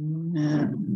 Mm.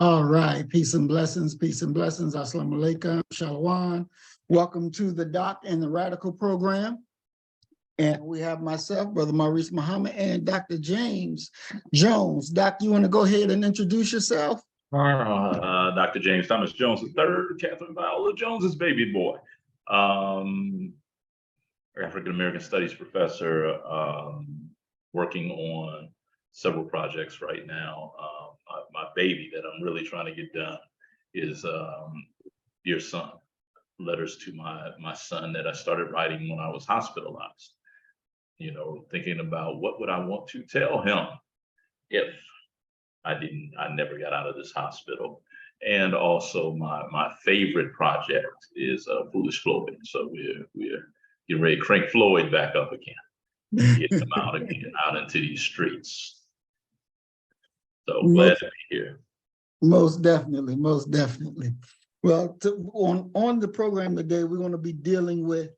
All right, peace and blessings, peace and blessings. Assalamu alaikum, shalom. Welcome to the Doc and the Radical program. And we have myself, Brother Maurice Muhammad, and Dr. James Jones. Doc, you want to go ahead and introduce yourself? Dr. James Thomas Jones III, Catherine Viola Jones's baby boy. African-American Studies professor, working on several projects right now. My baby that I'm really trying to get done is Dear Son, letters to my son that I started writing when I was hospitalized. You know, thinking about what would I want to tell him if I never got out of this hospital. And also my favorite project is Foolish Floyd. So we're getting ready to crank Floyd back up again, get him out again, out into these streets. So glad to be here. Most definitely, most definitely. Well, on the program today, we're going to be dealing with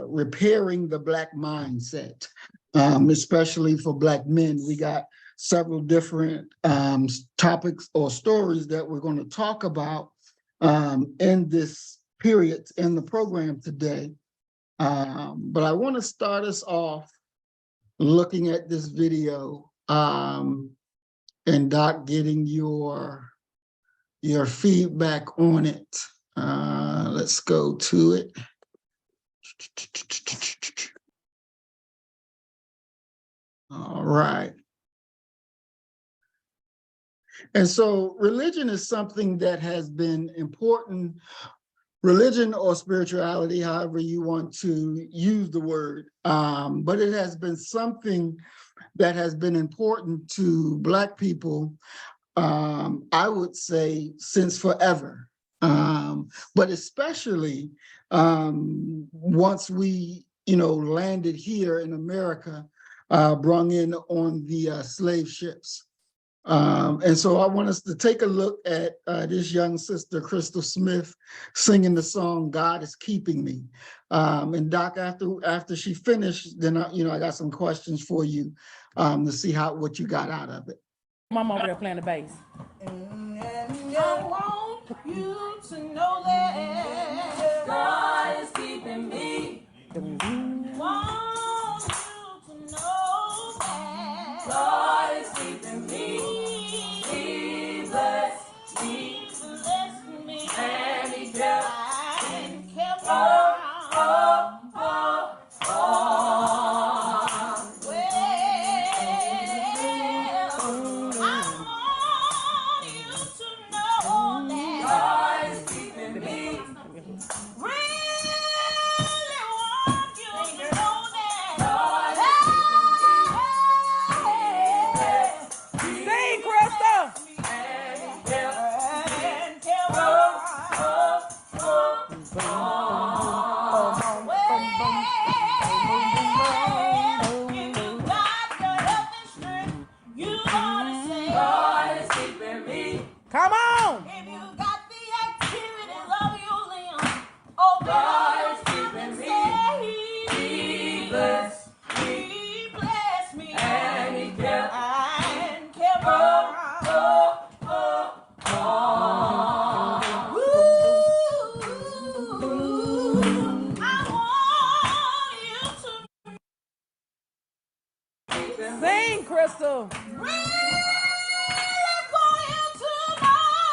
repairing the Black mindset, especially for Black men. We got several different topics or stories that we're going to talk about in this period in the program today. But I want to start us off looking at this video and Doc, getting your feedback on it. Let's go to it. All right. And so religion is something that has been important. Religion or spirituality, however you want to use the word, but it has been something that has been important to Black people, I would say, since forever. But especially once we, landed here in America, brung in on the slave ships. And so I want us to take a look at this young sister, Crystal Smith, singing the song, God is Keeping Me. And Doc, after she finished, then I got some questions for you to see what you got out of it. I'm over there playing the bass. And I want you to know that God is keeping me. Want you to know that God is keeping me. He bless me, and He kept Come on! If you got the activities of your limbs, oh God is keeping me. He bless me, and He kept Sing, Crystal. Really go into my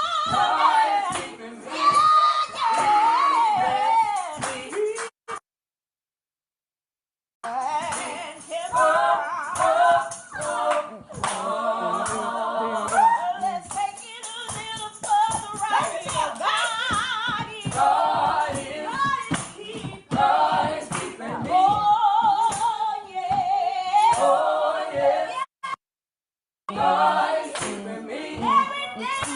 Yes,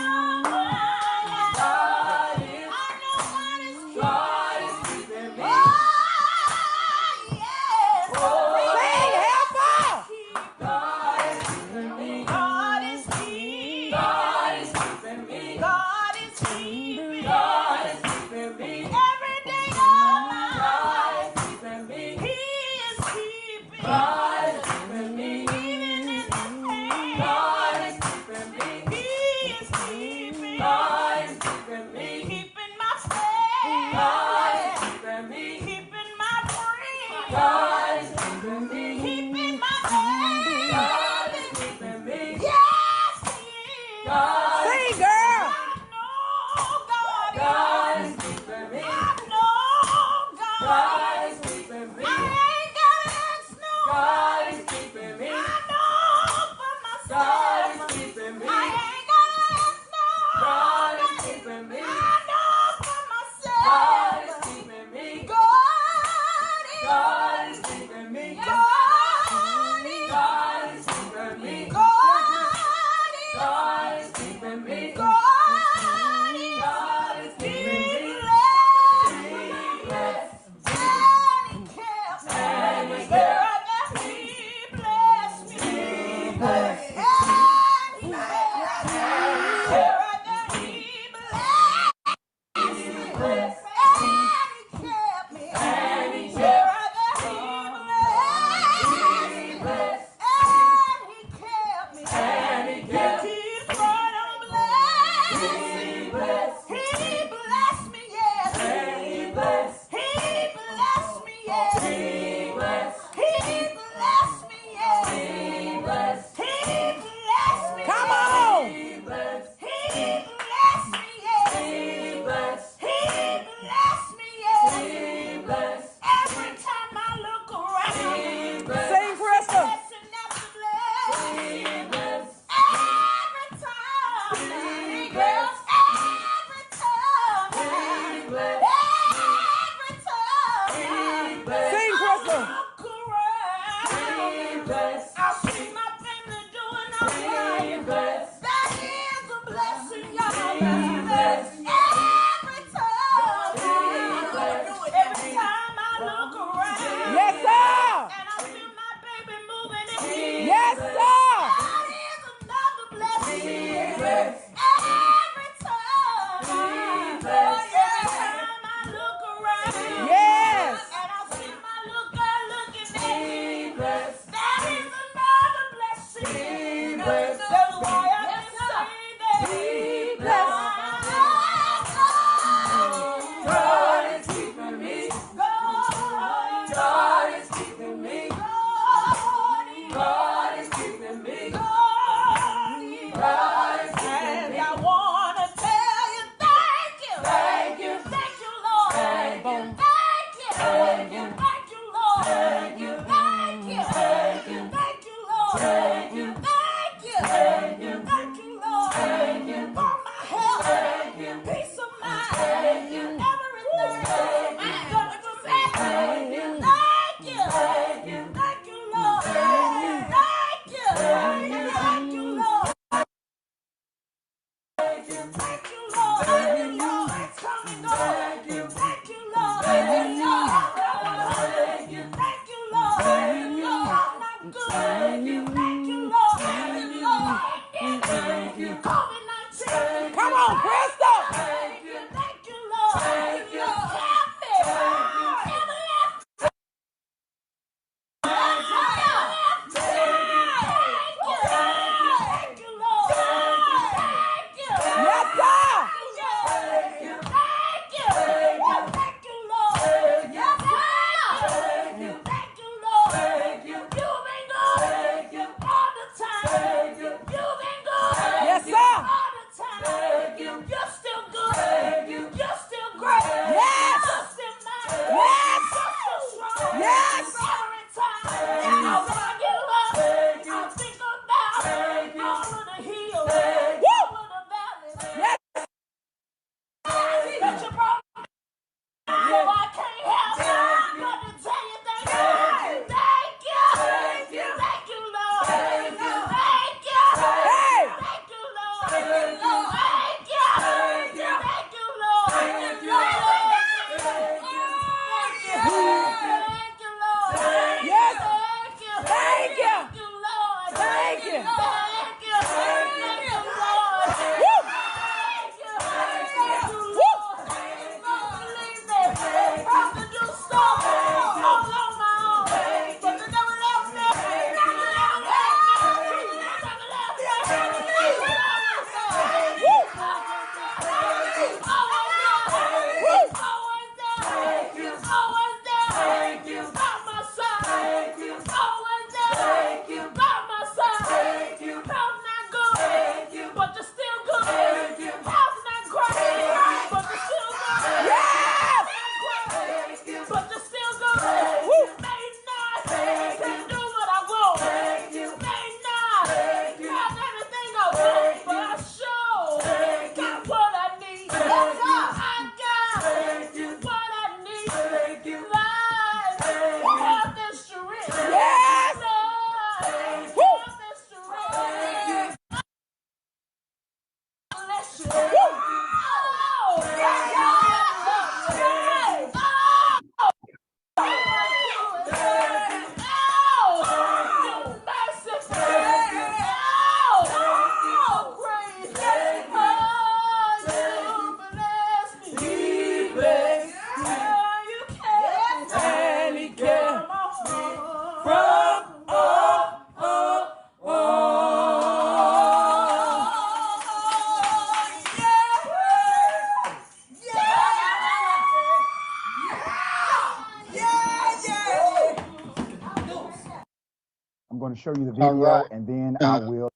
I'm going to show you the All video right. and then I Uh, will.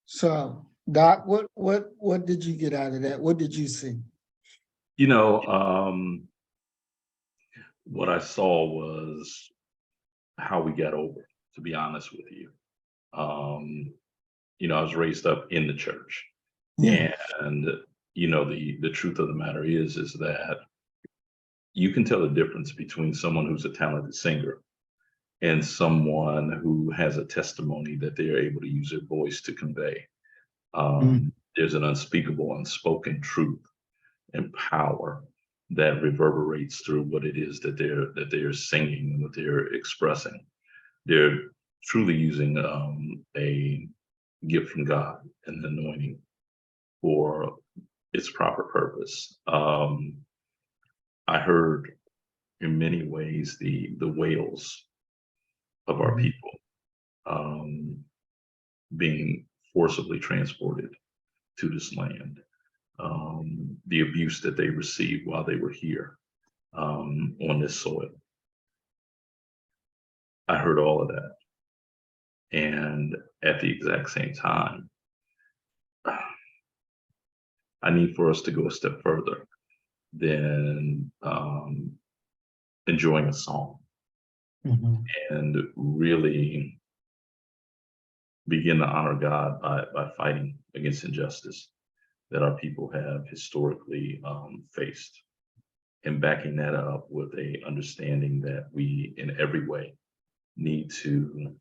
So, Doc, what did you get out of that? What did you see? You know, what I saw was how we got over, to be honest with you. You know, I was raised up in the church. Yeah. And, you know, the truth of the matter is that you can tell the difference between someone who's a talented singer and someone who has a testimony that they're able to use their voice to convey. There's an unspeakable, unspoken truth and power that reverberates through what it is that they're singing and what they're expressing. They're truly using a gift from God and the anointing for its proper purpose. I heard in many ways the wails of our people being forcibly transported to this land, the abuse that they received while they were here on this soil. I heard all of that. And at the exact same time, I need for us to go a step further than enjoying a song and really begin to honor God by fighting against injustice that our people have historically faced, and backing that up with a understanding that we in every way need to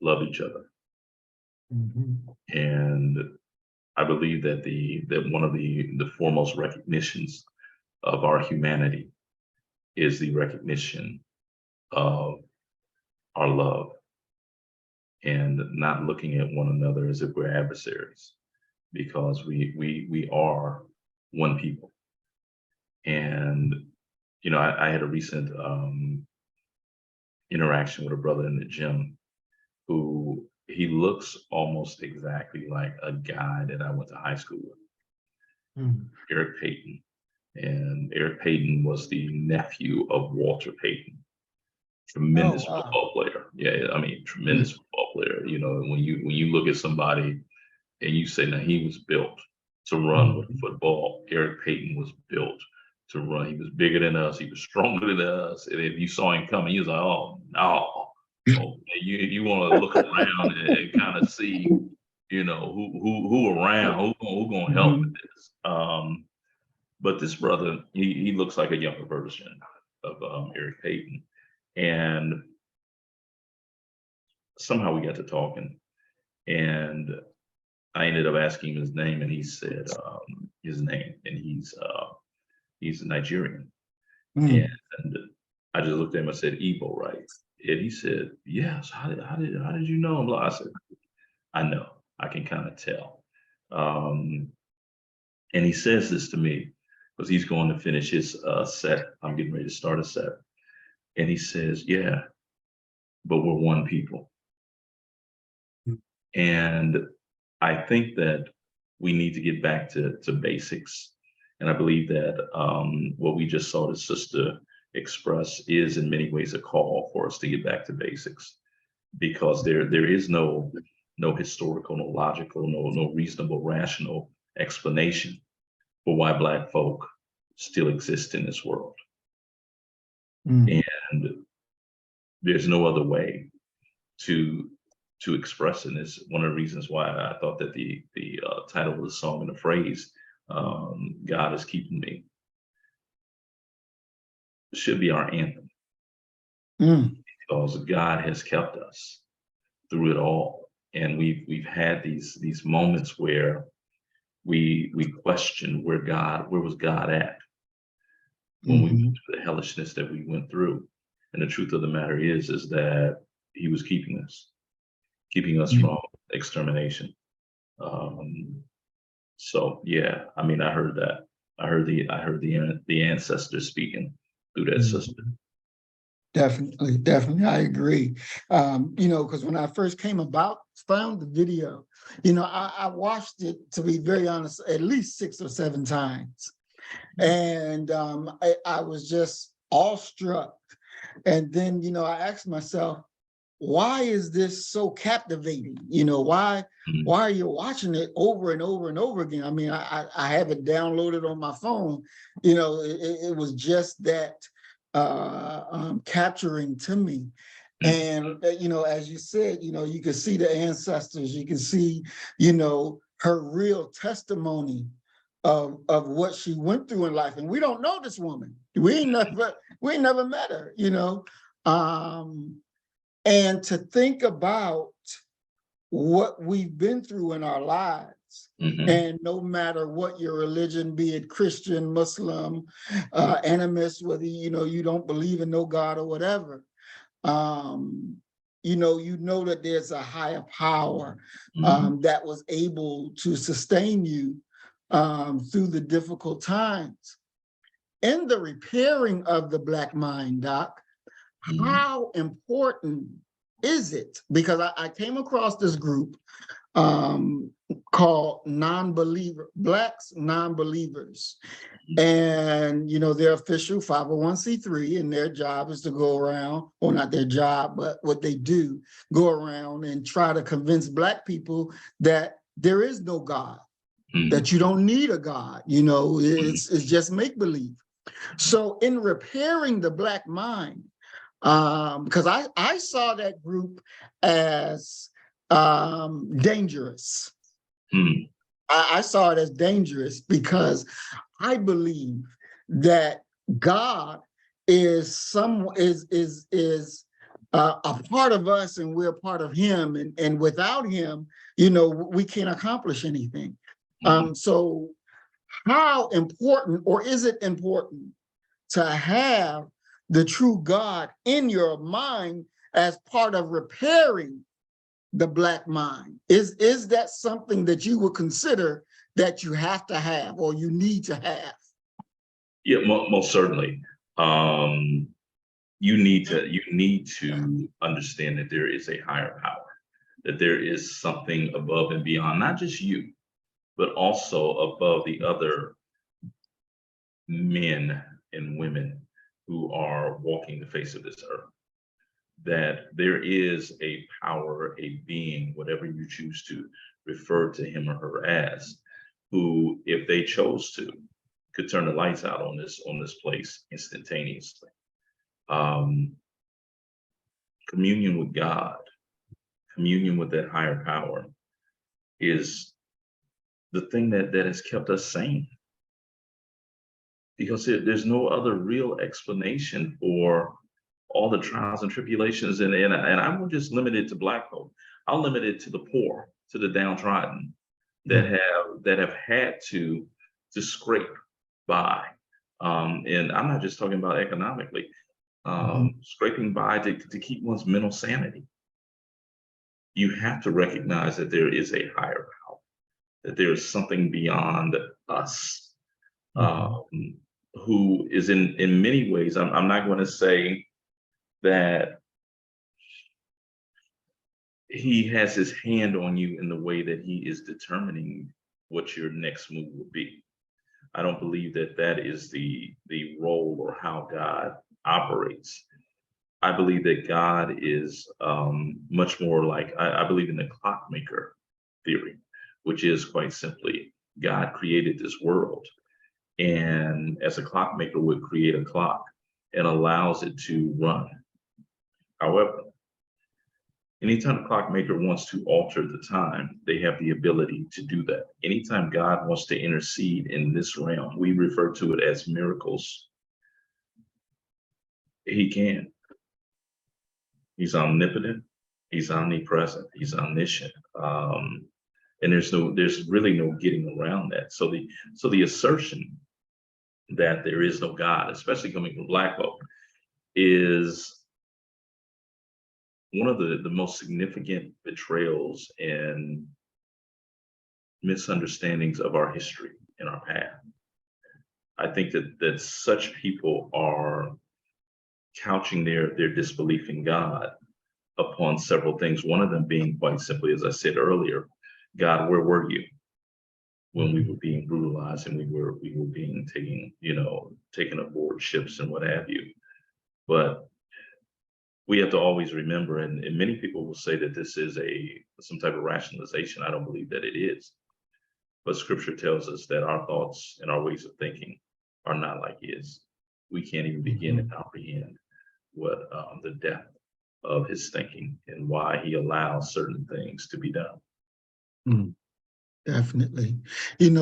love each other. And I believe that that one of the foremost recognitions of our humanity is the recognition of our love and not looking at one another as if we're adversaries, because we are one people. And you know, I had a recent interaction with a brother in the gym who he looks almost exactly like a guy that I went to high school with, Eric Payton. And Eric Payton was the nephew of Walter Payton, tremendous football player. Yeah, I mean, tremendous football player. You know, when you look at somebody and you say, now he was built to run with football. Eric Payton was built to run. He was bigger than us. He was stronger than us. And if you saw him coming, you was like, oh no. Okay, you want to look around and kind of see, you know, who around, who gonna help with this. But this brother, he looks like a younger version of Eric Payton, and somehow we got to talking, and I ended up asking him his name, and he said his name, and he's Nigerian. Mm, And I just looked at him and said, Igbo, right? And he said, yes. How did you know him? I said, I know. I can kind of tell. Um, and he says this to me because he's going to finish his set. I'm getting ready to start a set. And he says, yeah, but we're one people. mm, And I think that we need to get back to basics. And I believe that what we just saw the sister express is in many ways a call for us to get back to basics, because there is no historical, no logical, no reasonable, rational explanation for why Black folk still exist in this world. mm, And there's no other way to express it. And it's one of the reasons why I thought that the title of the song and the phrase "God is keeping me" should be our anthem, mm, because God has kept us through it all, and we've had these moments where we question where was God at when we went mhm, through the hellishness that we went through. And the truth of the matter is that He was keeping us mm. from extermination. Um, so yeah, I mean, I heard that. I heard the ancestors speaking through that Mm. sister. Definitely, definitely, I agree. Because when I first found the video, I watched it, to be very honest, at least 6 or 7 times. And I was just awestruck. And then, I asked myself, why is this so captivating? Mhm. Why are you watching it over and over and over again? I mean, I have it downloaded on my phone. It was just that capturing to me. Mhm. And as you said, you can see the ancestors, you can see, her real testimony of what she went through in life. And we don't know this woman. We ain't never met her. Um, and to think about what we've been through in our lives, Mhm. and no matter what your religion, be it Christian, Muslim, animist, whether you don't believe in no God or whatever, you know that there's a higher power Mhm. that was able to sustain you through the difficult times. In the repairing of the Black mind, Doc, Mhm. how important is it? Because I came across this group called Blacks Non-Believers. And, they're official 501c3, and their job is to go around, or not their job, but what they do, go around and try to convince Black people that there is no God, Mhm. that you don't need a God. It's just make-believe. So in repairing the Black mind, because I saw that group as dangerous. Mhm. I saw it as dangerous because I believe that God is a part of us, and we're a part of Him, and without Him, we can't accomplish anything. Mhm. So how important, or is it important, to have the true God in your mind as part of repairing the Black mind? Is that something that you would consider that you have to have, or you need to have? Yeah, most certainly. Um, you need to understand that there is a higher power, that there is something above and beyond, not just you, but also above the other men and women who are walking the face of this earth. That there is a power, a being, whatever you choose to refer to him or her as, who, if they chose to, could turn the lights out on this place instantaneously. Um, Communion with God, communion with that higher power, is the thing that has kept us sane, because there's no other real explanation for all the trials and tribulations. And I won't just limit it to Black folk. I'll limit it to the poor, to the downtrodden, that have had to scrape by. And I'm not just talking about economically, scraping by to keep one's mental sanity. You have to recognize that there is a higher power, that there is something beyond us, who is in many ways. I'm not going to say that he has his hand on you in the way that he is determining what your next move will be. I don't believe that that is the role or how God operates. I believe that God is much more like, I believe in the clockmaker theory, which is quite simply God created this world. And as a clockmaker would create a clock and allows it to run. However, anytime a clockmaker wants to alter the time, they have the ability to do that. Anytime God wants to intercede in this realm, we refer to it as miracles. He can. He's omnipotent. He's omnipresent. He's omniscient. And there's really no getting around that. So the assertion that there is no God, especially coming from Black folk, is one of the most significant betrayals and misunderstandings of our history and our path. I think that such people are couching their disbelief in God upon several things. One of them being quite simply, as I said earlier, God, where were you when we were being brutalized and we were being taken aboard ships and what have you? But we have to always remember, and many people will say that this is some type of rationalization. I don't believe that it is. But scripture tells us that our thoughts and our ways of thinking are not like his. We can't even begin to comprehend what the depth of his thinking and why he allows certain things to be done. Definitely.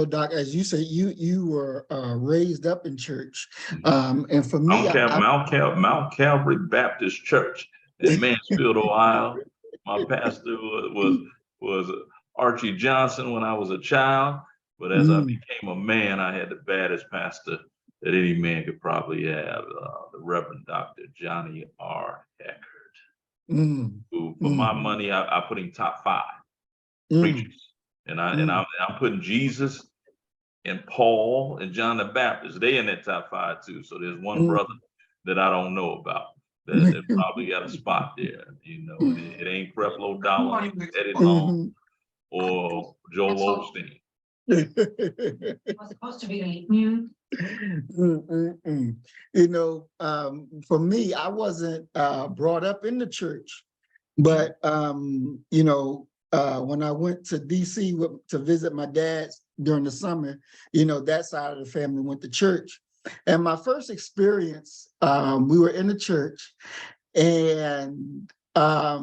Doc, as you say, you were raised up in church. And for me, Mount Calvary Baptist Church in Mansfield, Ohio. My pastor was Archie Johnson when I was a child, but as I became a man, I had the baddest pastor that any man could probably have, the Reverend Dr. Johnny R. Eckert, who, for my money, I put him top 5 preachers. And I'm putting Jesus and Paul and John the Baptist. They in that top 5 too. So there's one brother that I don't know about that probably got a spot there. It ain't Creflo Dollar, Eddie Long, or Joel Osteen. Was supposed to be mute. For me, I wasn't brought up in the church, but when I went to DC to visit my dad during the summer, that side of the family went to church. And my first experience, we were in the church, and my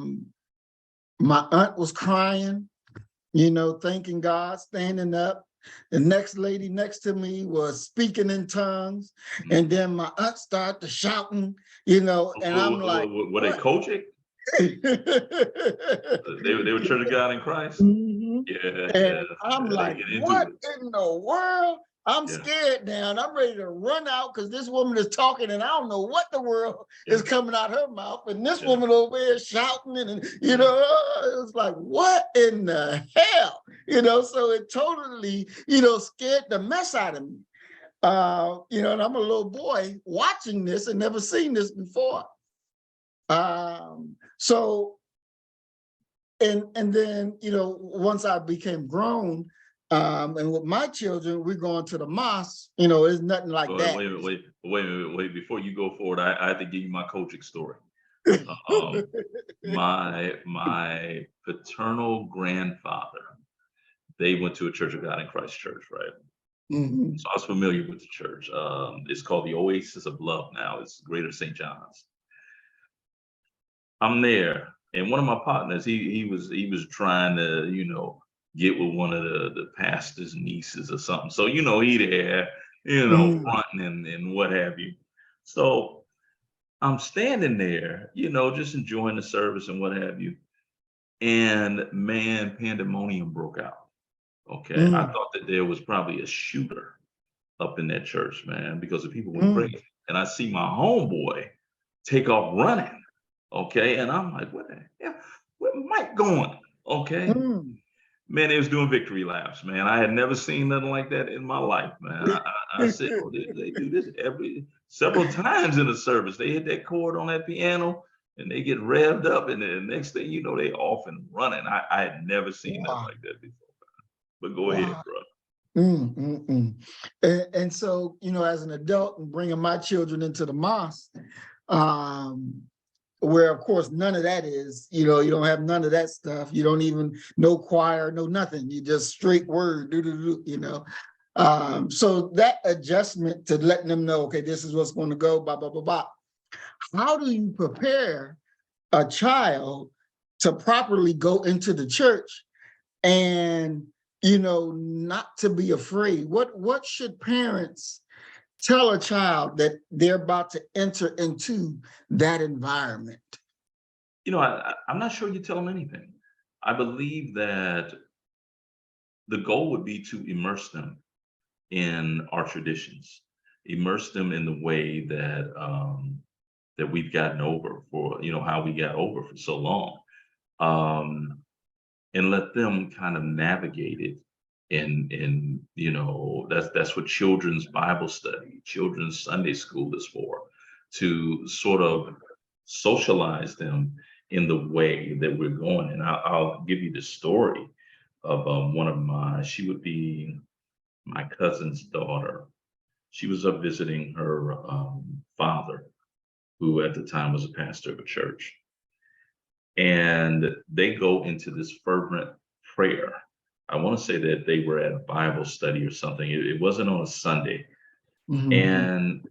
aunt was crying, thanking God, standing up. The next lady next to me was speaking in tongues. And then my aunt started shouting, and I'm like, were they coaching? They were Church of God in Christ. Yeah. And I'm like, what in the world? I'm scared now, and I'm ready to run out because this woman is talking, and I don't know what the world is coming out her mouth. And this woman over there shouting, and it was like, what in the hell? So it totally, scared the mess out of me. And I'm a little boy watching this and never seen this before. So, and then, once I became grown, and with my children, we're going to the mosque, it's nothing like that. Wait, before you go forward, I have to give you my coaching story. My paternal grandfather, they went to a Church of God in Christ church, right? So I was familiar with the church. It's called the Oasis of Love now. It's Greater St. John's. I'm there, and one of my partners, he was trying to, get with one of the pastor's nieces or something. So, he there, fronting and what have you. So I'm standing there, just enjoying the service and what have you. And man, pandemonium broke out. Okay, I thought that there was probably a shooter up in that church, man, because the people went mm, crazy. And I see my homeboy take off running. Okay, and I'm like, what the hell? Where Mike going? Okay, mm. man, they was doing victory laps, man. I had never seen nothing like that in my life, man. I said, oh, they do this every several times in the service. They hit that chord on that piano and they get revved up, and the next thing you know, they off and running. I had never seen nothing Wow, like that before. But go ahead, wow. bro. And so, as an adult and bringing my children into the mosque, um, where of course none of that is, you don't have none of that stuff. You don't even no choir, no nothing. You just straight word, do. So that adjustment to letting them know, okay, this is what's going to go, blah, blah, blah, blah. How do you prepare a child to properly go into the church and not to be afraid? What should parents tell a child that they're about to enter into that environment? I'm not sure you tell them anything. I believe that the goal would be to immerse them in our traditions, immerse them in the way that we've gotten over for, how we got over for so long, um, and let them kind of navigate it. In that's what children's Bible study, children's Sunday school is for, to sort of socialize them in the way that we're going. And I'll give you the story of she would be my cousin's daughter. She was up visiting her father, who at the time was a pastor of a church. And they go into this fervent prayer. I want to say that they were at Bible study or something. It wasn't on a Sunday. Mhm. And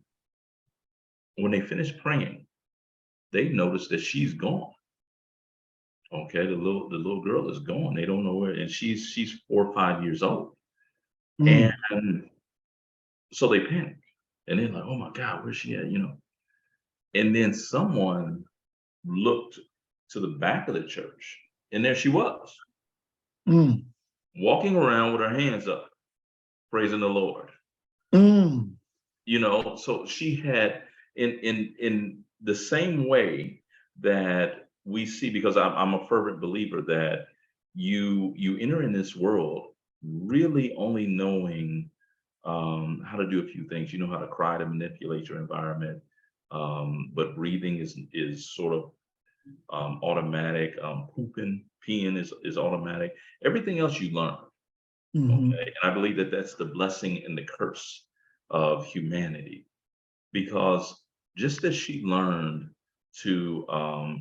when they finished praying, they noticed that she's gone. Okay, the little girl is gone. They don't know where, and she's 4 or 5 years old. And Mm, so they panic. And they're like, oh my God, where's she at? And then someone looked to the back of the church, and there she was, mm, walking around with her hands up, praising the Lord. mm, So she had, in the same way that we see, because I'm a fervent believer that you enter in this world really only knowing how to do a few things. You know how to cry to manipulate your environment, but breathing is sort of automatic. Pooping, peeing is automatic. Everything else you learn. mhm, Okay, and I believe that that's the blessing and the curse of humanity, because just as she learned to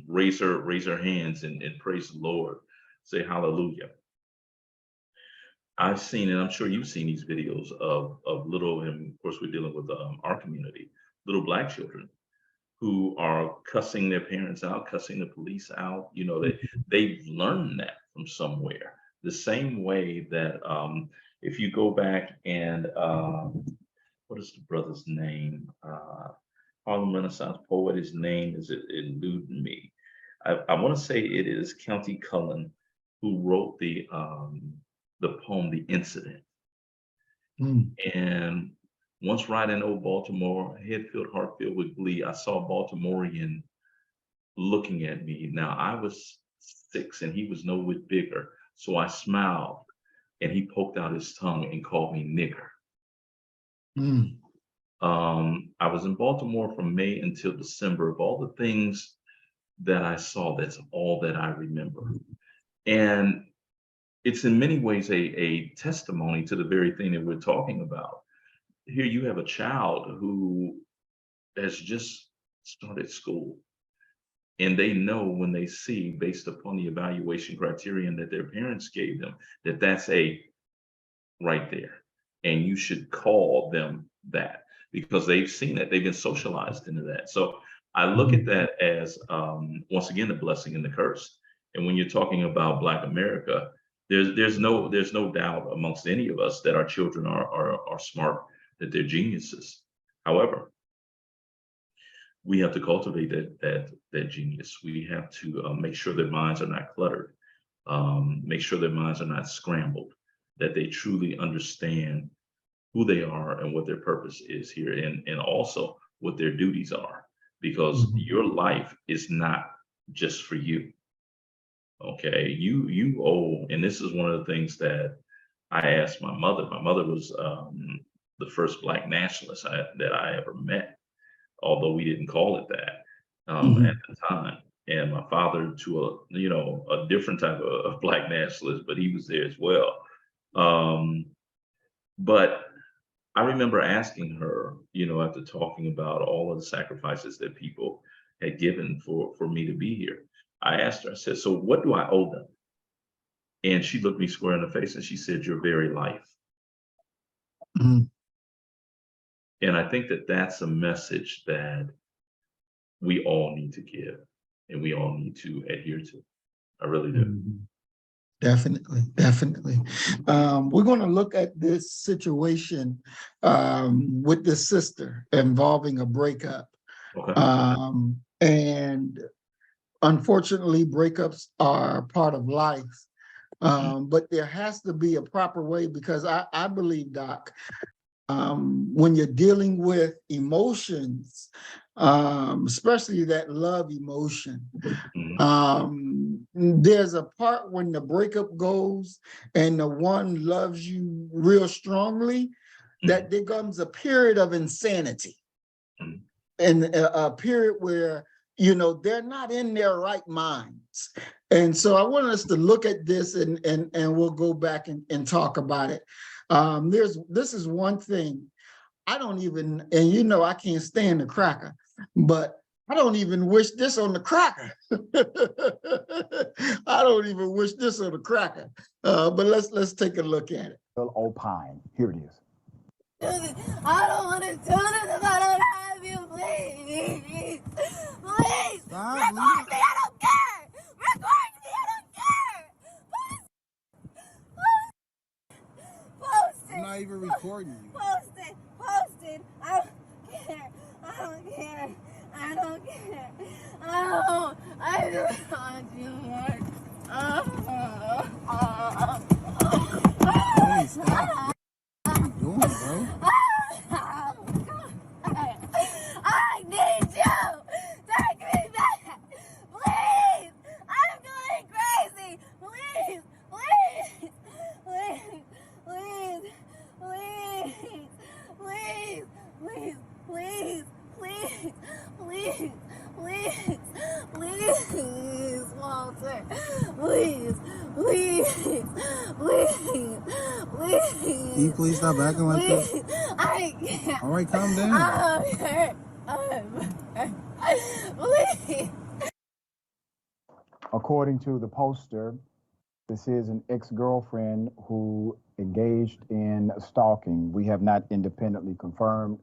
raise her hands and praise the Lord, say hallelujah. I've seen, and I'm sure you've seen these videos of little, and of course we're dealing with our community, little Black children who are cussing their parents out, cussing the police out. They've learned that from somewhere. The same way that if you go back and what is the brother's name? Harlem Renaissance poet. His name is eluding me. I want to say it is County Cullen who wrote the poem "The Incident." mm, And once riding old Baltimore, head filled, heart filled with glee, I saw a Baltimorean looking at me. Now I was 6 and he was no whit bigger. So I smiled and he poked out his tongue and called me nigger. mm, I was in Baltimore from May until December. Of all the things that I saw, that's all that I remember. And it's in many ways a testimony to the very thing that we're talking about. Here you have a child who has just started school, and they know when they see, based upon the evaluation criterion that their parents gave them, that that's a right there. And you should call them that because they've seen it, they've been socialized into that. So I look at mhm, that as once again the blessing and the curse. And when you're talking about Black America, there's no doubt amongst any of us that our children are smart, that they're geniuses. However, we have to cultivate that genius. We have to make sure their minds are not cluttered, make sure their minds are not scrambled, that they truly understand who they are and what their purpose is here, and also what their duties are, because Mhm. your life is not just for you. Okay, you owe, and this is one of the things that I asked my mother. My mother was the first Black nationalist that I ever met, although we didn't call it that at Mhm. the time. And my father to a different type of Black nationalist, but he was there as well. Um, but I remember asking her, after talking about all of the sacrifices that people had given for me to be here. I asked her, I said, so what do I owe them? And she looked me square in the face and she said, your very life. Mhm. And I think that that's a message that we all need to give and we all need to adhere to. I really do. Mhm. Definitely, definitely. We're going to look at this situation with this sister involving a breakup. Okay. And unfortunately, breakups are part of life. But there has to be a proper way, because I believe, Doc, when you're dealing with emotions, especially that love emotion, Mhm. there's a part when the breakup goes and the one loves you real strongly, that there comes a period of insanity, Mhm. and a period where they're not in their right minds. And so I want us to look at this, and we'll go back and talk about it. This is one thing I don't even, and I can't stand the cracker, but I don't even wish this on the cracker. I don't even wish this on the cracker. But let's take a look at it. Opine. Here it is. I don't want to do this if I don't have you, please. Please. Stop, Record me, I don't care. Record me, I don't care. Post it. I'm not even recording you. Post it. Post it. I don't care. I don't care. I don't care. I don't want you. Hey, stop. What are you doing, bro? I need you! Take me back! Please! I'm going crazy! Please! Please! Please! Please! Please! Please! Please! Please! Please! Please! Please! Walter! Please! Please! Please! Please! Can you please stop acting like this? Please! I can't. All right, calm down. I'm hurt. I'm hurt. Please. According to the poster, this is an ex-girlfriend who engaged in stalking. We have not independently confirmed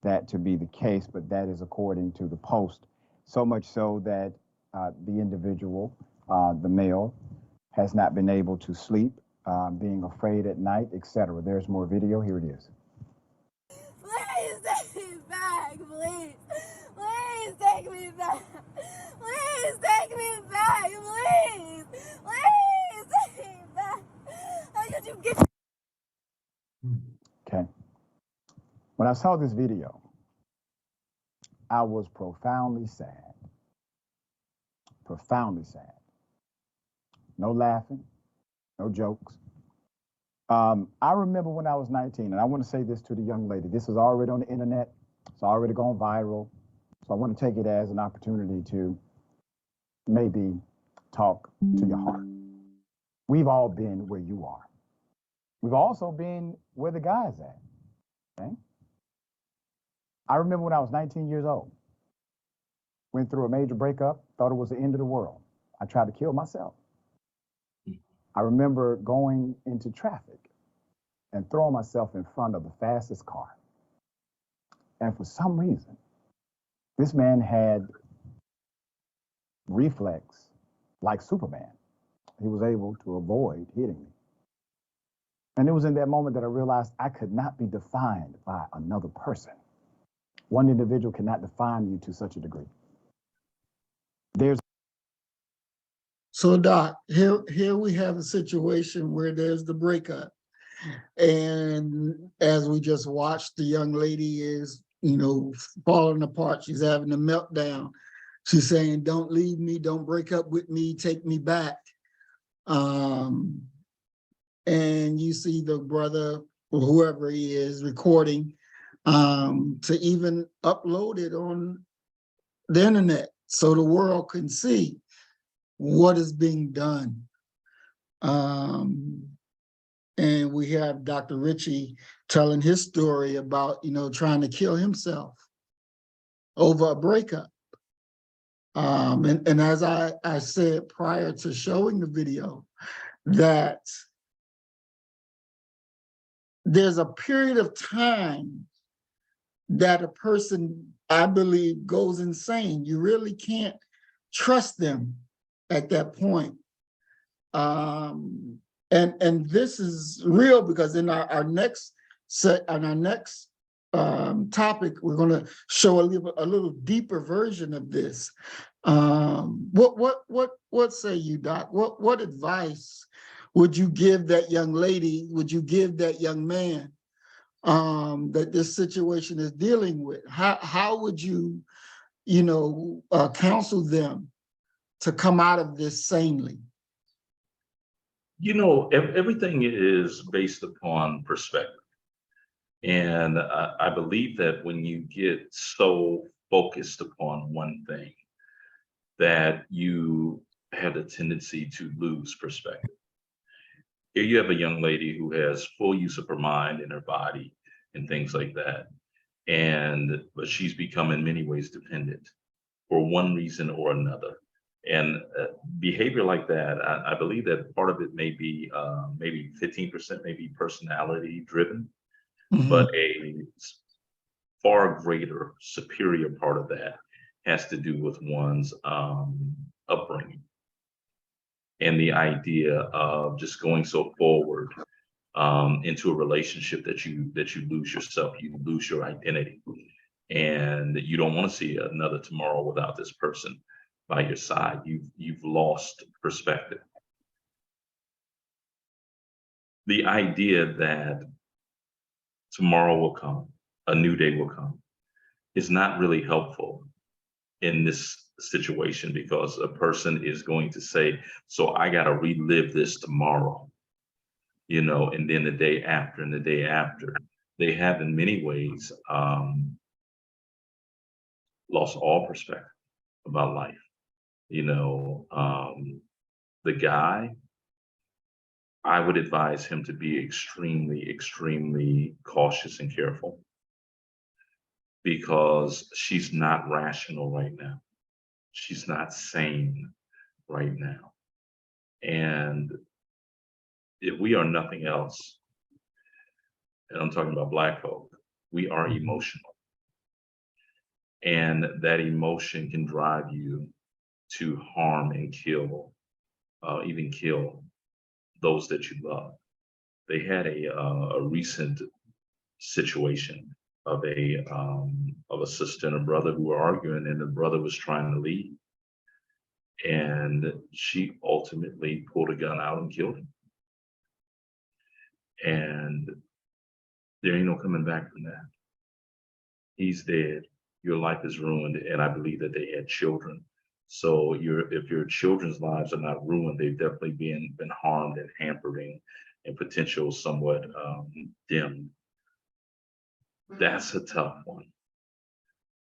that to be the case, but that is according to the post. So much so that the individual, the male, has not been able to sleep, being afraid at night, etc. There's more video. Here it is. Please take me back, please. Please take me back. Please take me back, please. Please take me back. How could you get? Okay. When I saw this video, I was profoundly sad. Profoundly sad. No laughing, no jokes. I remember when I was 19, and I want to say this to the young lady. This is already on the internet. It's already gone viral. So I want to take it as an opportunity to maybe talk to your heart. We've all been where you are. We've also been where the guy's at. Okay? I remember when I was 19 years old, went through a major breakup, thought it was the end of the world. I tried to kill myself. I remember going into traffic and throwing myself in front of the fastest car. And for some reason, this man had reflex like Superman. He was able to avoid hitting me. And it was in that moment that I realized I could not be defined by another person. One individual cannot define you to such a degree. So, Doc, here we have a situation where there's the breakup. And as we just watched, the young lady is, falling apart. She's having a meltdown. She's saying, "Don't leave me, don't break up with me, take me back." And you see the brother, or whoever he is, recording to even upload it on the internet so the world can see what is being done. And we have Dr. Ritchie telling his story about, trying to kill himself over a breakup. And as I said prior to showing the video, that there's a period of time that a person, I believe, goes insane. You really can't trust them at that point. And this is real, because in our next topic, we're going to show a little deeper version of this. What say you, Doc? What advice would you give that young lady? Would you give that young man that this situation is dealing with? How would you, counsel them to come out of this sanely? Everything is based upon perspective. And I believe that when you get so focused upon one thing, that you have a tendency to lose perspective. Here you have a young lady who has full use of her mind and her body and things like that. But she's become in many ways dependent for one reason or another. And behavior like that, I believe that part of it may be maybe 15% may be personality driven, but a far greater, superior part of that has to do with one's upbringing and the idea of just going so forward into a relationship that you lose yourself, you lose your identity, and you don't want to see another tomorrow without this person by your side. You've lost perspective. The idea that tomorrow will come, a new day will come, is not really helpful in this situation, because a person is going to say, so I got to relive this tomorrow, and then the day after and the day after. They have in many ways lost all perspective about life. The guy, I would advise him to be extremely, extremely cautious and careful, because she's not rational right now. She's not sane right now. And if we are nothing else, and I'm talking about Black folk, we are emotional. And that emotion can drive you to harm and kill, even kill those that you love. They had a recent situation of a sister and a brother who were arguing, and the brother was trying to leave, and she ultimately pulled a gun out and killed him. And there ain't no coming back from that. He's dead. Your life is ruined, and I believe that they had children. So if your children's lives are not ruined, they've definitely been harmed and hampered and potential somewhat dimmed. That's a tough one,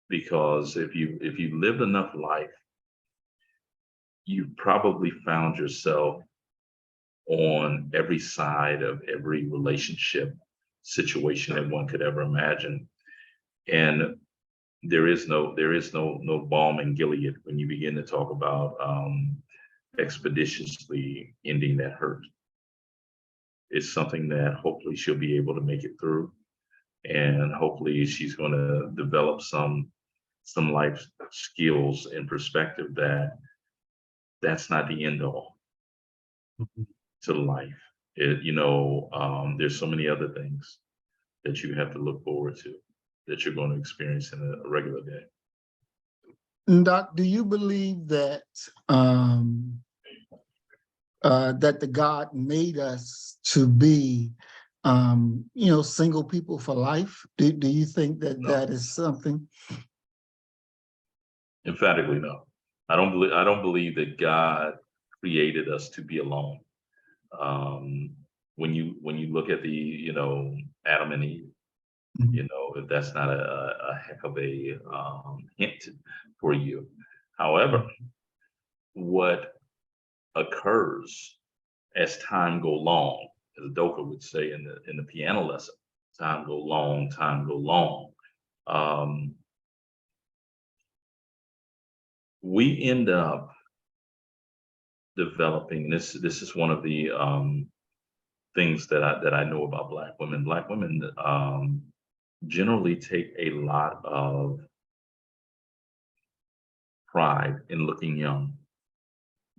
because if you lived enough life, you probably found yourself on every side of every relationship situation that one could ever imagine. And there is no balm in Gilead when you begin to talk about expeditiously ending that hurt. It's something that hopefully she'll be able to make it through, and hopefully she's going to develop some life skills and perspective that that's not the end all to life. There's so many other things that you have to look forward to that you're going to experience in a regular day. Doc, do you believe that that the God made us to be single people for life? Do you think that No. that is something? Emphatically, no. I don't believe that God created us to be alone. Um, when you look at the, Adam and Eve, Mhm. if that's not a heck of a hint for you. However, what occurs as time go long, as Doka would say in the piano lesson, time go long, time go long. Um, we end up developing this is one of the things that I know about Black women. Black women generally take a lot of pride in looking young.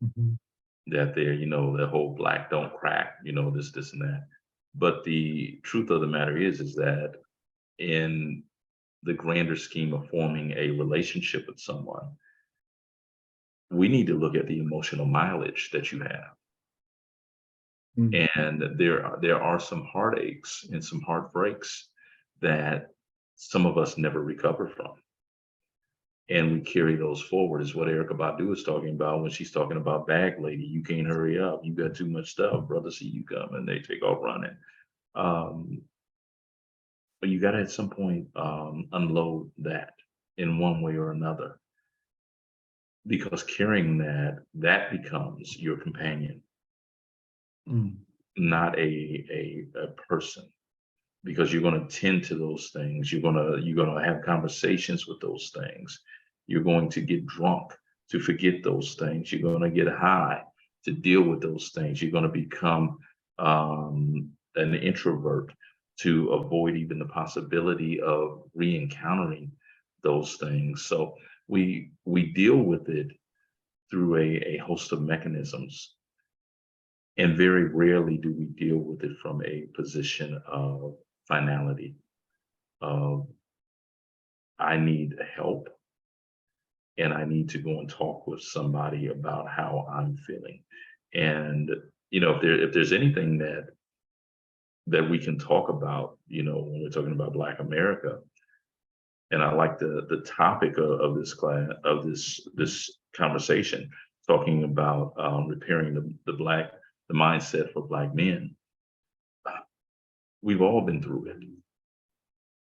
Mhm. That they're, the whole Black don't crack, this and that. But the truth of the matter is that in the grander scheme of forming a relationship with someone, we need to look at the emotional mileage that you have. Mm. And there are some heartaches and some heartbreaks that some of us never recover from. And we carry those forward, is what Erica Badu is talking about when she's talking about bag lady. You can't hurry up. You got too much stuff. Brother see you come and they take off running. Um, but you got to at some point unload that in one way or another, because carrying that becomes your companion, Mm. not a person, because you're going to tend to those things. You're going to have conversations with those things. You're going to get drunk to forget those things. You're going to get high to deal with those things. You're going to become an introvert to avoid even the possibility of re-encountering those things. So we deal with it through a host of mechanisms, and very rarely do we deal with it from a position of finality, of I need help and I need to go and talk with somebody about how I'm feeling. And if there's anything that we can talk about, when we're talking about Black America, and I like the topic of this class, of this conversation, talking about repairing the mindset for Black men. We've all been through it.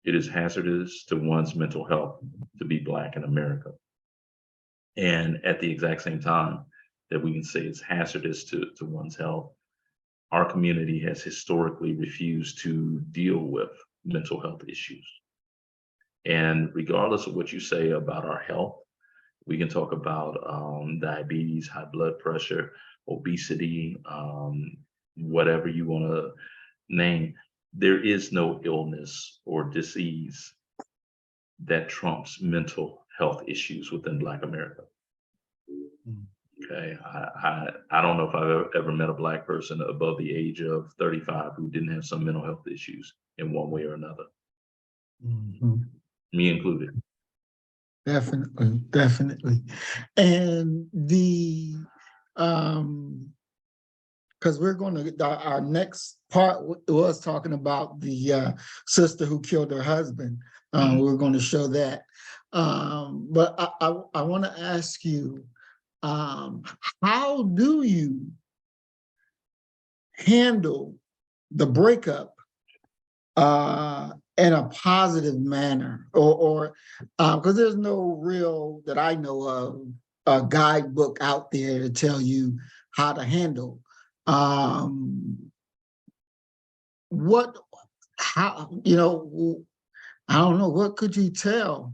It is hazardous to one's mental health to be Black in America. And at the exact same time that we can say it's hazardous to one's health, our community has historically refused to deal with mental health issues. And regardless of what you say about our health, we can talk about diabetes, high blood pressure, obesity, whatever you want to name. There is no illness or disease that trumps mental health issues within Black America. Mm. Okay, I don't know if I've ever met a Black person above the age of 35 who didn't have some mental health issues in one way or another, Mhm. me included. Definitely, definitely. And because we're going to, our next part was talking about the sister who killed her husband. Mhm. We're going to show that. But I want to ask you, how do you handle the breakup in a positive manner, or because there's no real, that I know of, a guidebook out there to tell you how to handle what, how, I don't know, what could you tell?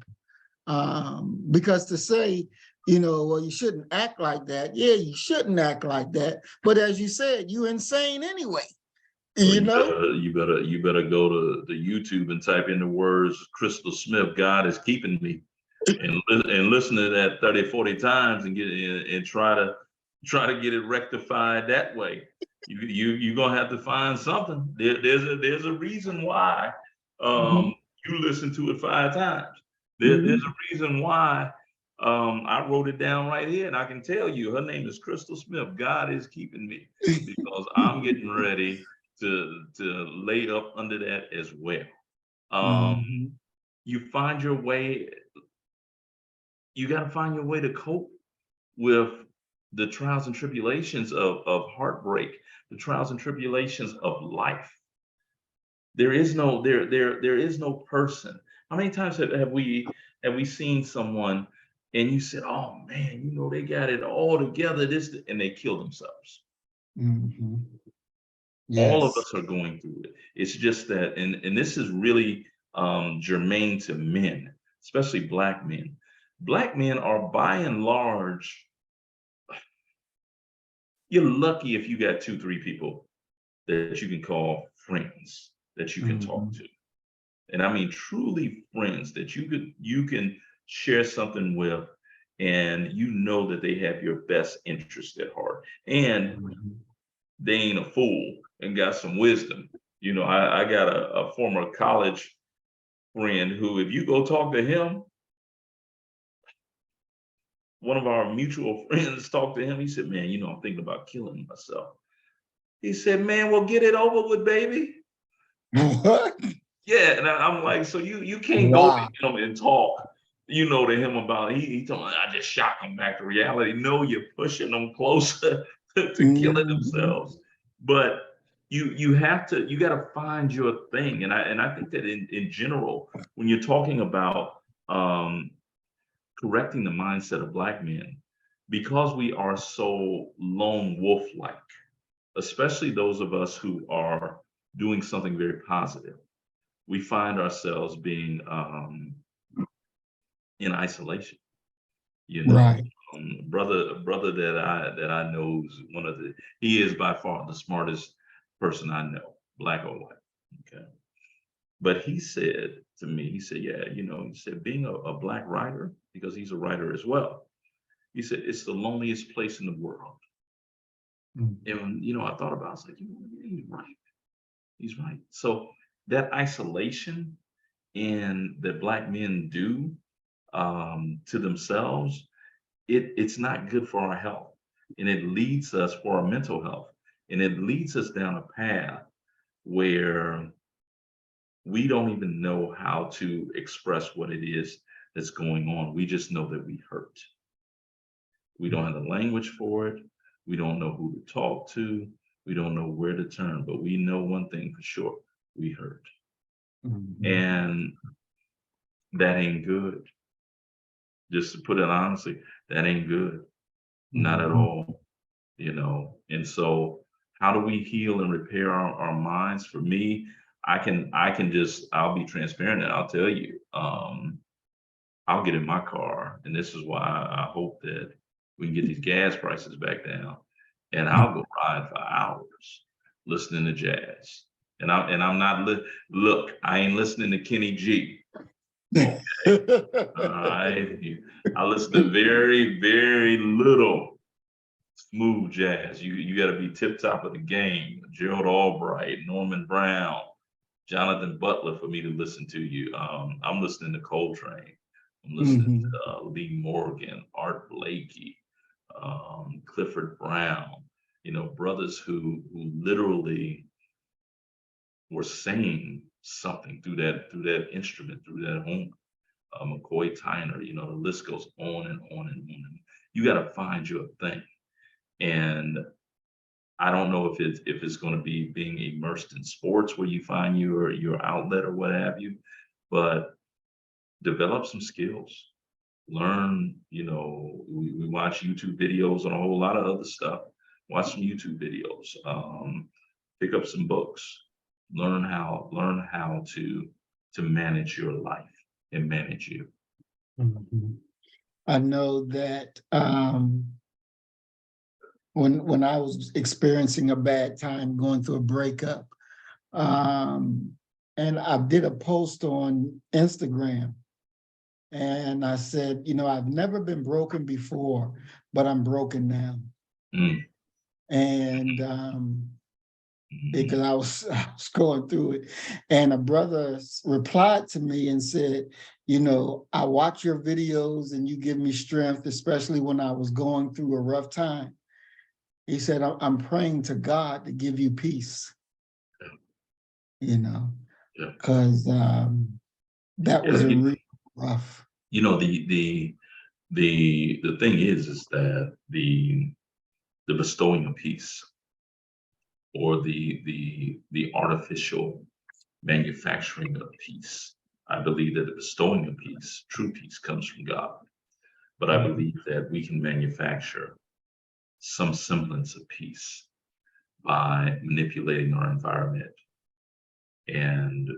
Because to say, well, you shouldn't act like that. Yeah, you shouldn't act like that. But as you said, you insane anyway. Well, You know? you better go to the YouTube and type in the words Crystal Smith, God is keeping me, and listen to that 30, 40 times and try to get it rectified that way. You're gonna have to find something. There's a reason why Mhm. you listen to it 5 times. There's Mhm. a reason why I wrote it down right here, and I can tell you her name is Crystal Smith. God is keeping me, because I'm getting ready to lay up under that as well. Mhm. You find your way. You got to find your way to cope with the trials and tribulations of heartbreak, the trials and tribulations of life. There is no person. How many times have we seen someone and you said, "Oh man, you know they got it all together," and they kill themselves. Mhm. All of Yes. us are going through it. It's just that, and this is really germane to men, especially black men. Black men are by and large, you're lucky if you got two, three people that you can call friends, that you can talk Mhm. to. And I mean truly friends that you can share something with, and you know that they have your best interest at heart. And Mhm. they ain't a fool and got some wisdom. You know, I got a former college friend who, if you go talk to him, one of our mutual friends talked to him. He said, "Man, you know, I'm thinking about killing myself." He said, "Man, well, get it over with, baby." What? Yeah, and I'm like, so you can't go Wow. to him and talk, you know, to him about he told me I just shock him back to reality. No, you're pushing them closer to killing Mhm. themselves. But you got to find your thing, and I think that in general, when you're talking about um, correcting the mindset of black men, because we are so lone wolf like, especially those of us who are doing something very positive, we find ourselves being in isolation. You know, Right. brother that I know is one of the he is by far the smartest person I know, black or white. Okay, but he said to me, he said, "Yeah, you know," he said, "being a black writer, because he's a writer as well." He said, "It's the loneliest place in the world." Mhm. And you know, I thought about, it, I was like, you know, yeah, he's right. He's right. So that isolation and that black men do to themselves, it's not good for our health, and it leads us for our mental health, and it leads us down a path where we don't even know how to express what it is that's going on. We just know that we hurt. We don't have the language for it. We don't know who to talk to. We don't know where to turn, but we know one thing for sure: we hurt, Mhm. and that ain't good. Just to put it honestly, that ain't good. Not at Mhm. all, you know. And so how do we heal and repair our minds? For me, I can just I'll be transparent and I'll tell you, I'll get in my car, and this is why I hope that we can get these gas prices back down, and I'll go ride for hours listening to jazz. And I'm not look, I ain't listening to Kenny G. Okay. I listen to very, very little smooth jazz. You got to be tip top of the game. Gerald Albright, Norman Brown, Jonathan Butler for me to listen to you. I'm listening to Coltrane. I'm listening Mhm. to Lee Morgan, Art Blakey, Clifford Brown. You know, brothers who literally were saying something through that instrument, through that horn. McCoy Tyner, you know, the list goes on and on and on. You got to find your thing. And I don't know if it's going to be being immersed in sports where you find your outlet or what have you, but develop some skills. Learn, you know, we watch YouTube videos on a whole lot of other stuff. Watch some YouTube videos. Pick up some books. Learn how to manage your life and manage you. Mhm. I know that when I was experiencing a bad time going through a breakup, um, and I did a post on Instagram, and I said, you know, I've never been broken before, but I'm broken now. Mm, And because mhm, I was going through it. And a brother replied to me and said, you know, I watch your videos and you give me strength, especially when I was going through a rough time. He said, I'm praying to God to give you peace. you know, Yeah. because that was Yeah, a real rough. you know, the thing is that the bestowing of peace, or the artificial manufacturing of peace. I believe that the bestowing of peace, true peace, comes from God. But I believe that we can manufacture some semblance of peace by manipulating our environment. And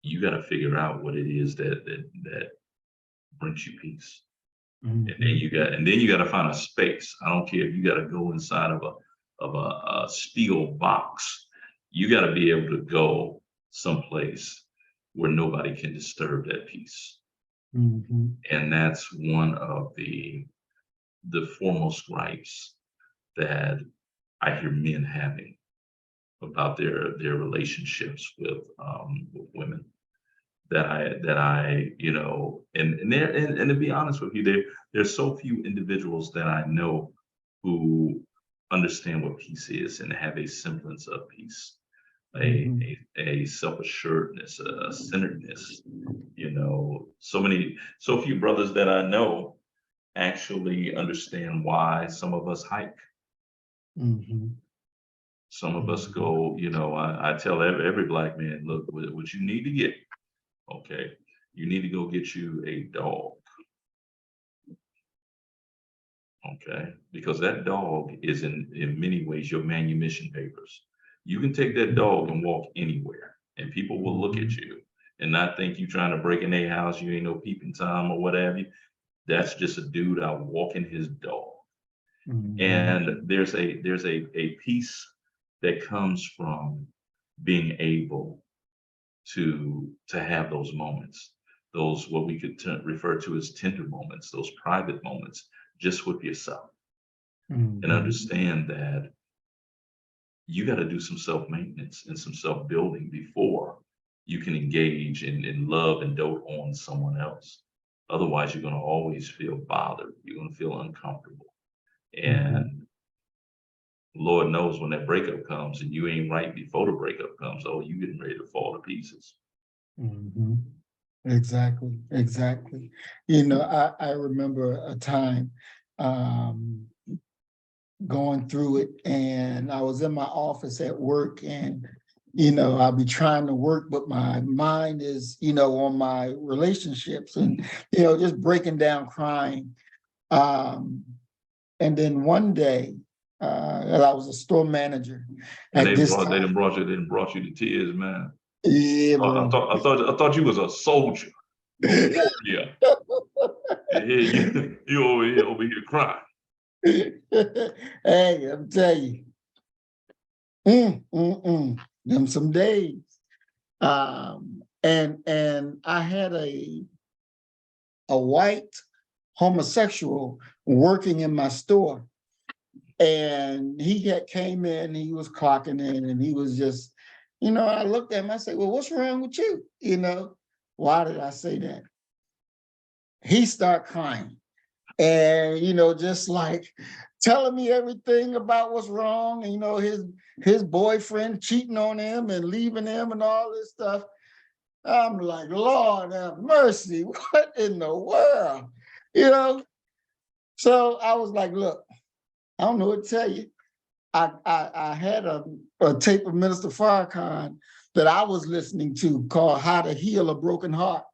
you got to figure out what it is that brings you peace. And then you got to find a space. I don't care if you got to go inside of a steel box. You got to be able to go someplace where nobody can disturb that peace. Mhm. And that's one of the foremost gripes that I hear men having about their relationships with women. That I you know, and to be honest with you, there's so few individuals that I know who understand what peace is and have a semblance of peace, a self-assuredness, a centeredness. You know, so few brothers that I know actually understand why some of us hike. Mhm. Some of us go, you know, I tell every black man, look, what you need to get, okay, you need to go get you a dog, okay, because that dog is in many ways your manumission papers. You can take that dog and walk anywhere, and people will look at you and not think you trying to break in their house. You ain't no peeping Tom or whatever. That's just a dude out walking his dog. And there's a piece that comes from being able to have those moments, those what we could refer to as tender moments, those private moments, just with yourself, and understand that you got to do some self-maintenance and some self-building before you can engage in love and dote on someone else. Otherwise, you're going to always feel bothered. You're going to feel uncomfortable. And Lord knows when that breakup comes and you ain't right before the breakup comes, oh, you getting ready to fall to pieces. Exactly, exactly. You know, I remember a time going through it, and I was in my office at work, and you know, I'll be trying to work, but my mind is, you know, on my relationships, and you know, just breaking down, crying. And then one day, and I was a store manager And at this time. they done brought you to tears, man. Yeah, I bro. thought you was a soldier. You a warrior. And here you over here crying. Hey, I'm telling you, them some days. And I had a white homosexual working in my store, and came in, he was clocking in, and he was just, you know, I looked at him, I said, well, what's wrong with you? You know, why did I say that? He started crying, and, you know, just like telling me everything about what's wrong, and, you know, his boyfriend cheating on him and leaving him and all this stuff. I'm like, Lord have mercy, what in the world? You know? So I was like, look, I don't know what to tell you. I had a tape of Minister Farrakhan that I was listening to called How to Heal a Broken Heart.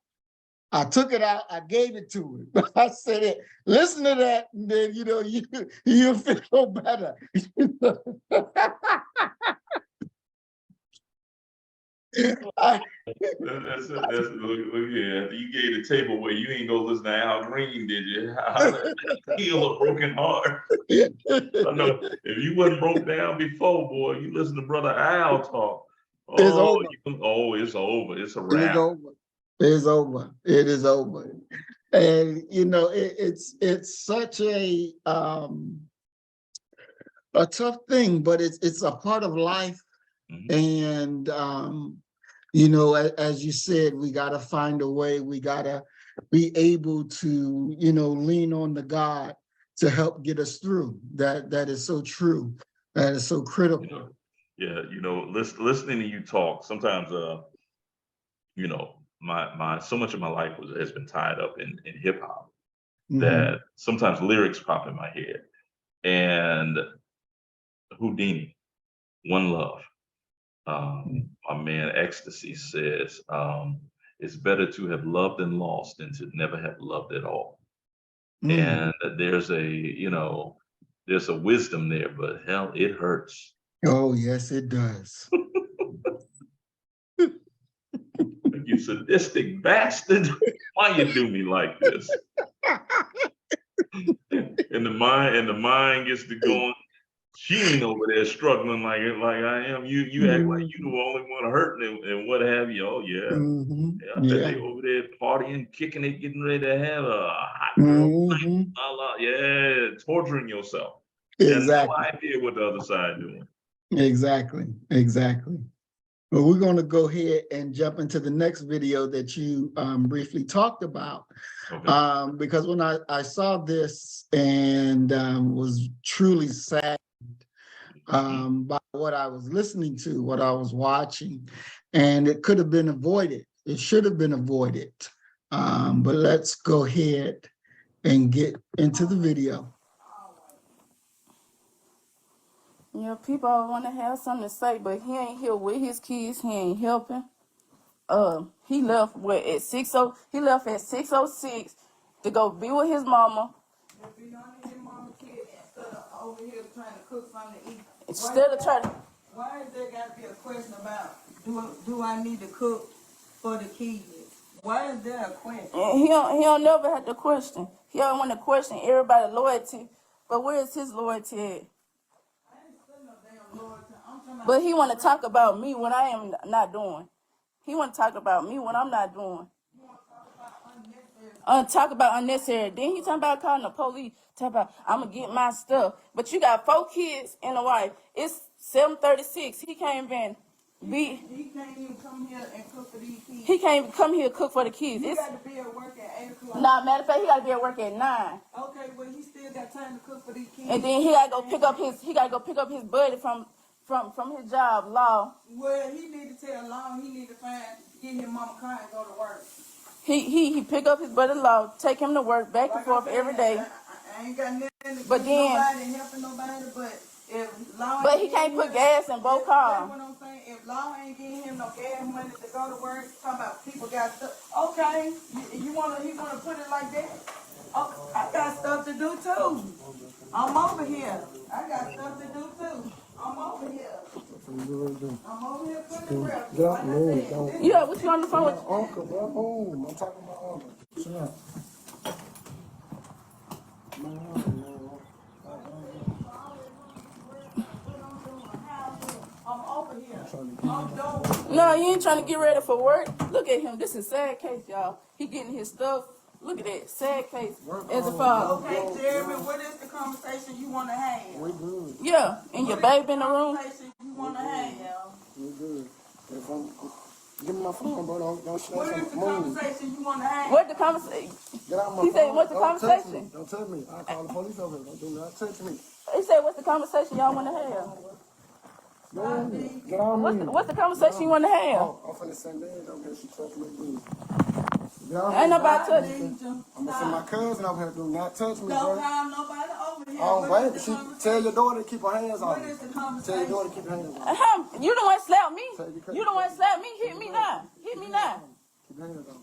I took it out, I gave it to him. I said, listen to that, and then, you know, you'll feel better. That's look here. You gave the table where you ain't go listen to Al Green, did you? How to heal a broken heart. I know if you wasn't broke down before, boy, you listen to Brother Al talk. It's Oh, over. it's over. It's a It's wrap. over. It's over. It is over. And you know, it's such a tough thing, but it's a part of life. And you know, as you said, we got to find a way. We got to be able to, you know, lean on the God to help get us through. That is so true. That is so critical. Yeah, listening to you talk, sometimes, my so much of my life has been tied up in hip hop Mhm. that sometimes lyrics pop in my head. And Houdini, One Love, my man Ecstasy says, it's better to have loved and lost than to never have loved at all. Mm. And there's a wisdom there, but hell, it hurts. Oh, yes, it does. Like, you sadistic bastard. Why you do me like this? And the mind gets to going. She ain't over there struggling like I am. You act like you the only one hurting and what have you. Oh yeah. Mhm. Yeah, I bet Yeah. they over there partying, kicking it, getting ready to have a hot girl Mhm. night. Yeah, torturing yourself. And no Exactly. idea what the other side doing. Exactly. Exactly. Well, we're going to go ahead and jump into the next video that you briefly talked about. Okay. Because when I saw this and was truly sad by what I was listening to, what I was watching, and it could have been avoided. It should have been avoided. But let's go ahead and get into the video. Yeah, people want to have something to say, but he ain't here with his kids. He ain't helping. He left at 60. He left at 6:06 to go be with his mama. Over here trying to cook something to eat. Instead of trying to. Why is there got to be a question about do I need to cook for the kids? Why is there a question? And he don't never have to question. He don't want to question everybody's loyalty, but where is his loyalty at? But he want to talk about me when I am not doing. He want to talk about me when I'm not doing. Talk about unnecessary. Then he talking about calling the police. Talk about I'm gonna get my stuff. But you got 4 kids and a wife. It's 7:36. He can't even be. He can't even come here and cook for these kids. He can't even come here and cook for the kids. He got to be at work at 8 o'clock. Nah, matter of fact, he got to be at work at 9. Okay, well he still got time to cook for these kids. And then he got to go pick up his. He got to go pick up his buddy from his job, Law. Well, he need to tell Law he need to get his mama car and go to work. He pick up his brother-in-law, take him to work back and forth every day. I ain't got nothing to but then, nobody helping nobody, but if Law but he can't put gas in both cars. That's what I'm saying. If Law ain't getting him no gas money to go to work, talking about people got stuff. Okay, he wanna put it like that. Oh, I got stuff to do too. I'm over here. I got stuff to do too. I'm over here. I'm over here putting the rest. Yeah, what you on the phone with? Uncle, bro. Home. I'm talking about uncle. Sure. I'm over here. No, you ain't trying to get ready for work. Look at him. This is sad case, y'all. He getting his stuff. Look at that. Sad case. As a father. Okay, Jeremy, what is the conversation you want to have? We good. Yeah, and your baby in the room? Conversation you want to have? We good. Give me my phone, bro. Don't snatch what is the conversation you want to have? What the conversation? Get out my phone. He said, what's the conversation? Don't touch me. I'll call the police over here. Do not touch me. He said, what's the conversation y'all want to have? Get on me. What's the conversation you want to have? Oh, I'm finna send that. Don't get she touch me. Ain't nobody touching you. I'm gonna send my cousin over here. Do not touch me, bro. Don't have nobody over here. Oh, baby. Tell your daughter to keep her hands on me. Tell your daughter to keep her hands on me. You the one slap me. You the one slap me. Hit me now. Hit me now. Keep your hands on me.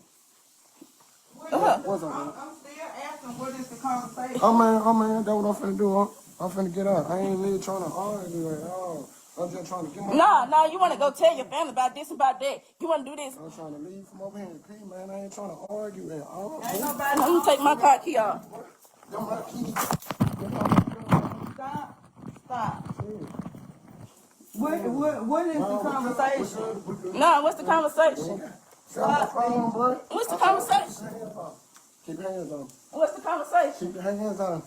What's up, man? I'm still asking what is the conversation. Oh man, that's what I'm finna do. I'm finna get out. I ain't really trying to argue at all. I'm just trying to get my... No, you want to go tell your family about this and about that. You want to do this. I'm trying to leave from over here and pee, man. I ain't trying to argue at all. I'm going to take my car key off. Stop. What is the conversation? No, what's the conversation? What's the conversation? Keep your hands on. What's the conversation? Keep your hands on.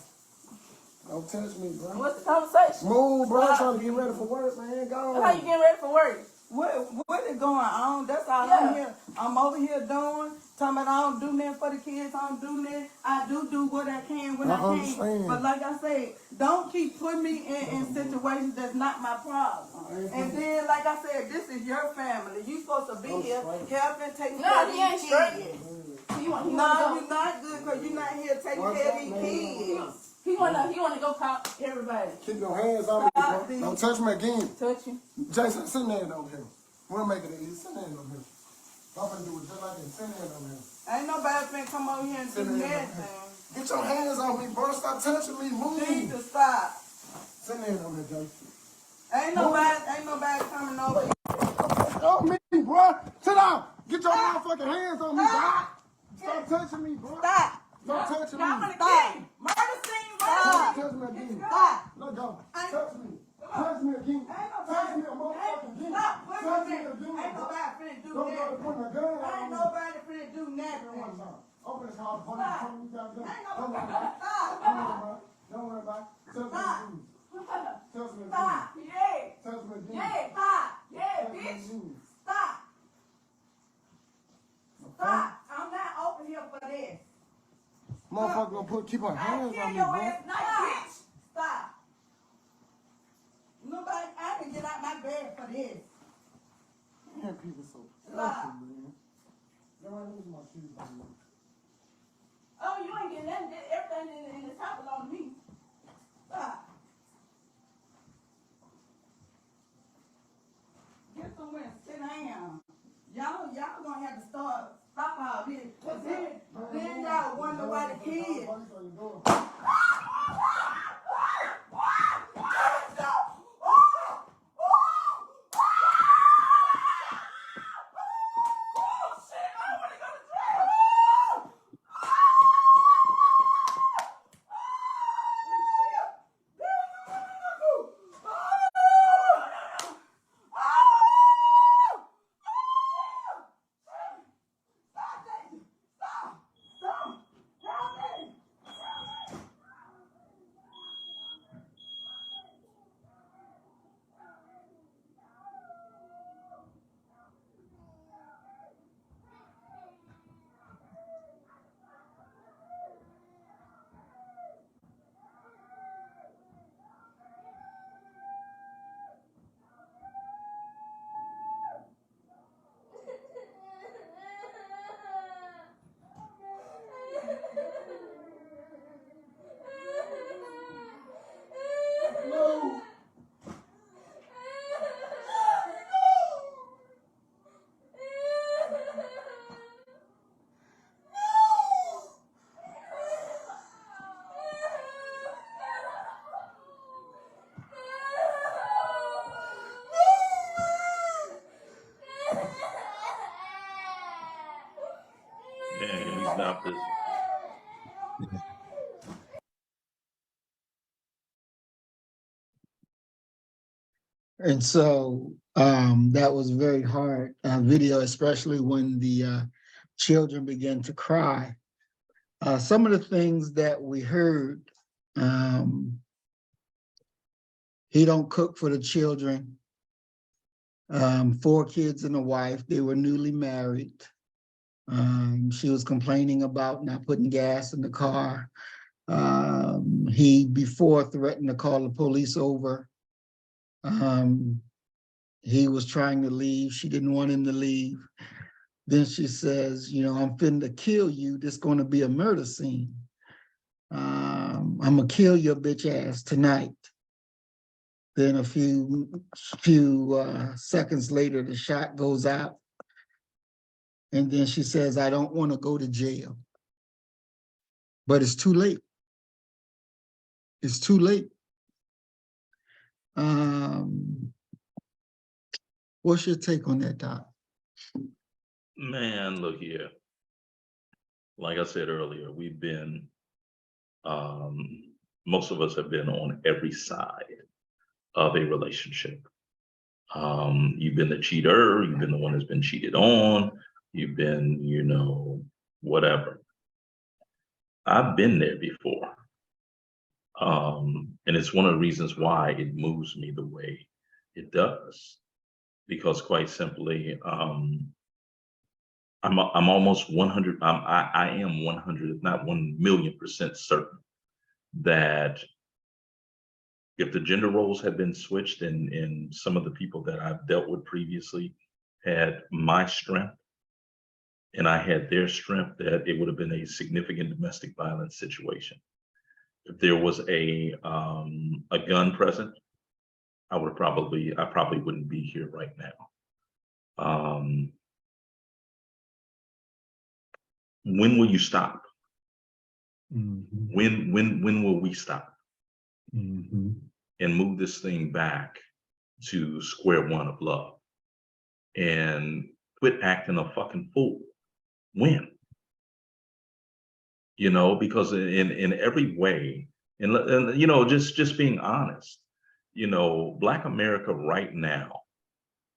Don't touch me, bro. What's the conversation? Move, bro. I'm trying to get ready for work, man. Go on. How you getting ready for work? What is going on? That's all Yeah. I'm here. I'm over here doing. Talking about I don't do nothing for the kids. I don't do nothing. I do what I can when I can. understand. But like I said, don't keep putting me in situations that's not my problem. And then, like I said, this is your family. You supposed to be here helping, taking care No, of he ain't these straight. kids. He want No, to you're not good because you're not here taking care of these kids. He wanna go call everybody. Keep your hands on me, Stop, bro. D. Don't touch me again. Touch you. Jason, send that over here. We'll make it easy. Send that over here. I'm finna do it just like that. Send that over here. Ain't nobody finna come over here and do Send that over here. nothing. Get your hands on me, bro. Stop touching me. You need Move. to stop. Send that over here, Jason. Ain't nobody coming over here. Oh, me, bro. Sit down. Get your motherfucking hands on me, bro. Stop touching me, bro. Stop. Stop touching me. Y'all finna Stop. kill you. Murder scene, Stop murder. touching me again. Stop. Let go. Ain't- Touch me. Touch me again. Ain't nobody- Touch me a motherfucking again. Stop. Put Touch me me again. Ain't nobody finna do Don't go to nothing. putting a gun on Ain't me. nobody finna do One nothing. time. Open this call. Put it on you. Don't worry Ain't about nobody. it. Stop. Don't worry about it. Don't worry about it. Touch me Stop. again. Touch me again. Stop. Yeah. Touch me again. Yeah. Stop. Yeah, Touch me bitch. again. Stop. Stop. I'm not open here for this. Motherfucker gonna keep her I'll hands kill on me, your bro. ass night, bitch. Stop. Nobody, I can get out my bed for this. Man, people so Stop. fucking, man. Yo, I lose my shoes on me. Oh, you ain't getting nothing. Everything in this house belong to me. Stop. Get somewhere and sit down. Y'all gonna have to stop all this. Cause then y'all wonder why the kids. Yeah, can we stop this? And so that was very hard video, especially when the children began to cry. Some of the things that we heard, he don't cook for the children. 4 kids and a wife, they were newly married. She was complaining about not putting gas in the car. He before threatened to call the police over. He was trying to leave. She didn't want him to leave. Then she says, you know, I'm finna kill you. This gonna be a murder scene. I'm gonna kill your bitch ass tonight. Then a few seconds later, the shot goes out. And then she says, I don't want to go to jail. But it's too late. It's too late. What's your take on that, Doc? Man, look here. Like I said earlier, we've been, most of us have been on every side of a relationship. You've been the cheater, you've been the one that's been cheated on, you've been, you know, whatever. I've been there before. And it's one of the reasons why it moves me the way it does. because quite simply, I'm almost 100. I am 100, if not 1,000,000% certain that if the gender roles had been switched and some of the people that I've dealt with previously had my strength and I had their strength, that it would have been a significant domestic violence situation. If there was a gun present, I probably wouldn't be here right now. When will you stop? When will we stop and move this thing back to square one of love and quit acting a fucking fool? When? You know, because in every way, and you know, just being honest, you know, Black America right now,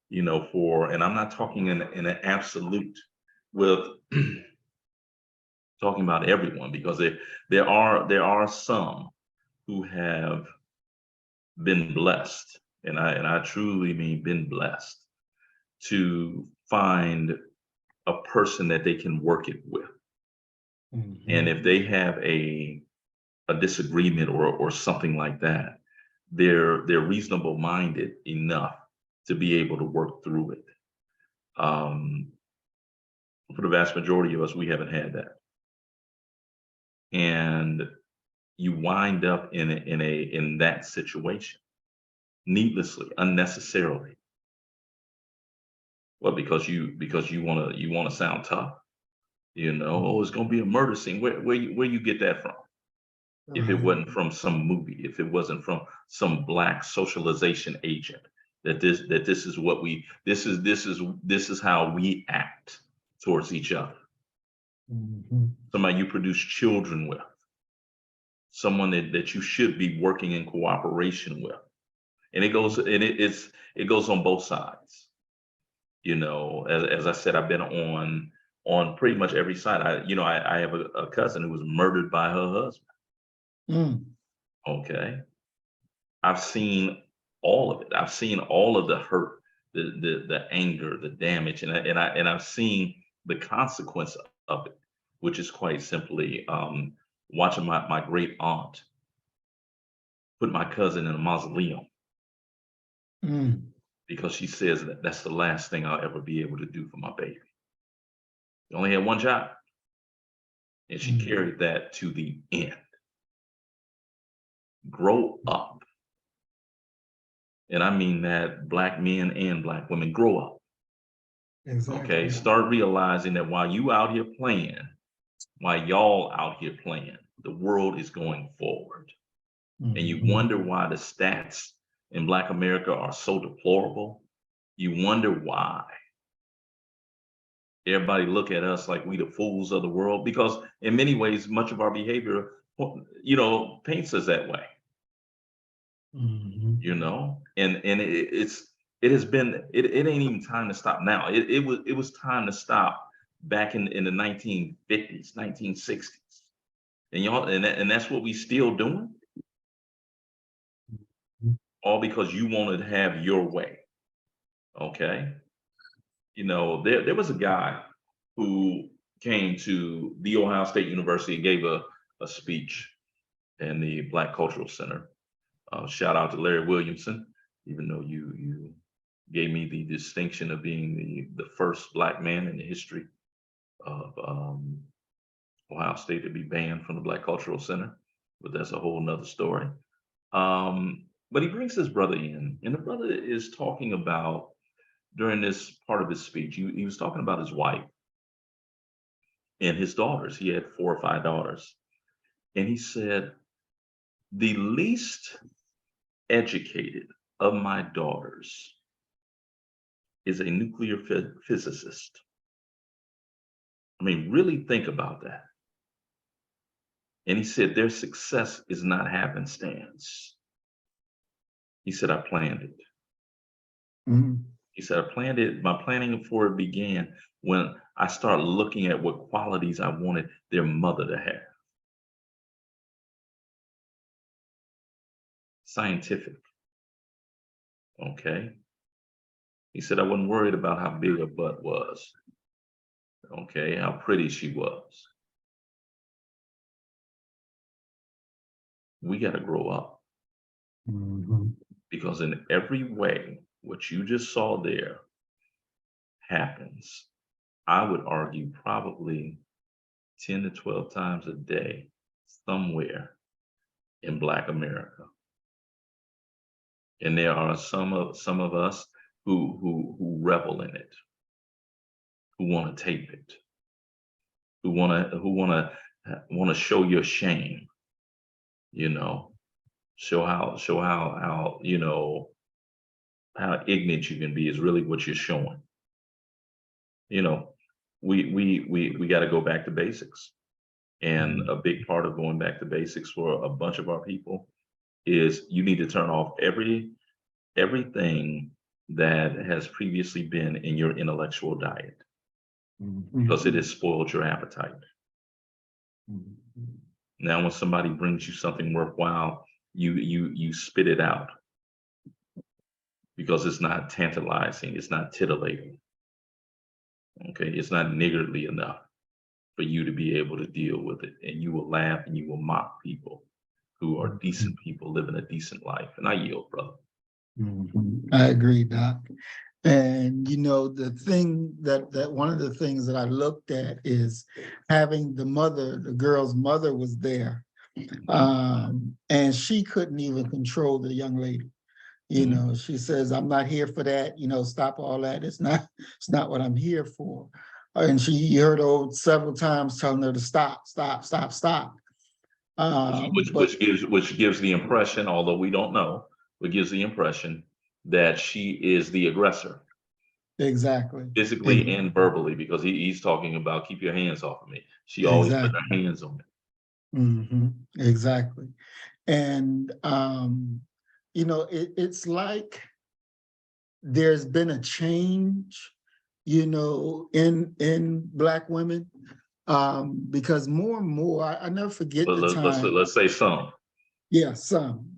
you know, and I'm not talking in an absolute with talking about everyone, because there are some who have been blessed, and I truly mean been blessed, to find a person that they can work it with. And if they have a disagreement or something like that, they're reasonable minded enough to be able to work through it. For the vast majority of us, we haven't had that. And you wind up in that situation needlessly, unnecessarily. Well, because you want to sound tough, you know. Oh, it's gonna be a murder scene. Where you get that from? If it wasn't from some movie, if it wasn't from some Black socialization agent, that this is how we act towards each other. Somebody you produce children with, someone that you should be working in cooperation with. And it goes on both sides. You know, as I said, I've been on pretty much every side. I have a cousin who was murdered by her husband. Okay. I've seen all of it. I've seen all of the hurt, the anger, the damage, and I've seen the consequence of it, which is quite simply watching my great aunt put my cousin in a mausoleum because she says that's the last thing I'll ever be able to do for my baby. She only had one child, and she carried that to the end. Grow up. And I mean that, Black men and Black women, grow up. Exactly. Okay, start realizing that while y'all out here playing, the world is going forward. And you wonder why the stats in Black America are so deplorable. You wonder why everybody look at us like we the fools of the world, because in many ways, much of our behavior, you know, paints us that way. You know, and it ain't even time to stop now. It was time to stop back in the 1950s, 1960s. And y'all, and that's what we still doing. All because you wanted to have your way. Okay. You know, there was a guy who came to the Ohio State University and gave a speech in the Black Cultural Center. Shout out to Larry Williamson, even though you gave me the distinction of being the first Black man in the history of Ohio State to be banned from the Black Cultural Center, but that's a whole nother story. But he brings his brother in, and the brother is talking about, during this part of his speech, he was talking about his wife and his daughters. He had 4 or 5 daughters. And he said, the least educated of my daughters is a nuclear physicist. I mean, really think about that. And he said, their success is not happenstance. He said, I planned it. He said, I planned it. My planning for it began when I started looking at what qualities I wanted their mother to have. Scientific. Okay. He said, I wasn't worried about how big her butt was. Okay, how pretty she was. We got to grow up, because in every way, what you just saw there happens, I would argue, probably 10 to 12 times a day somewhere in Black America. And there are some of us who revel in it, who want to tape it, who want to show your shame, you know, show how you know how ignorant you can be is really what you're showing. You know, we got to go back to basics. And a big part of going back to basics for a bunch of our people is you need to turn off everything that has previously been in your intellectual diet, because it has spoiled your appetite. Now, when somebody brings you something worthwhile, you spit it out because it's not tantalizing, it's not titillating. Okay, it's not niggardly enough for you to be able to deal with it, and you will laugh and you will mock people who are decent people living a decent life. And I yield, brother. I agree, Doc. And you know, the thing that one of the things that I looked at is having the mother, the girl's mother was there, and she couldn't even control the young lady. You know, she says, "I'm not here for that. You know, stop all that. It's not what I'm here for." And you heard her several times telling her to stop. Which gives the impression, although we don't know, but gives the impression that she is the aggressor. Exactly. Physically and verbally, because he's talking about keep your hands off of me. She always put her hands on me. Exactly. And you know, it's like there's been a change, you know, in Black women, because more and more, I never forget the time. Let's say some. Yeah, some.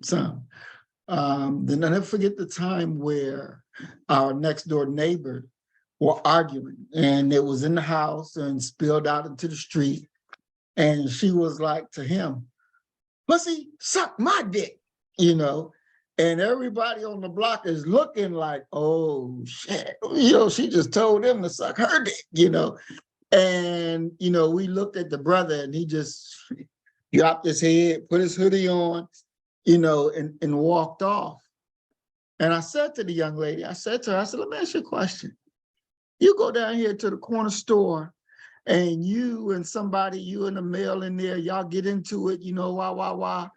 Then I never forget the time where our next door neighbor were arguing, and it was in the house and spilled out into the street. And she was like to him, "Pussy, suck my dick," you know. And everybody on the block is looking like, "Oh shit," you know, she just told him to suck her dick, you know. And, you know, we looked at the brother and he just dropped his head, put his hoodie on, you know, and walked off. And I said to the young lady, I said, let me ask you a question. You go down here to the corner store and you and a male in there, y'all get into it, you know, wah.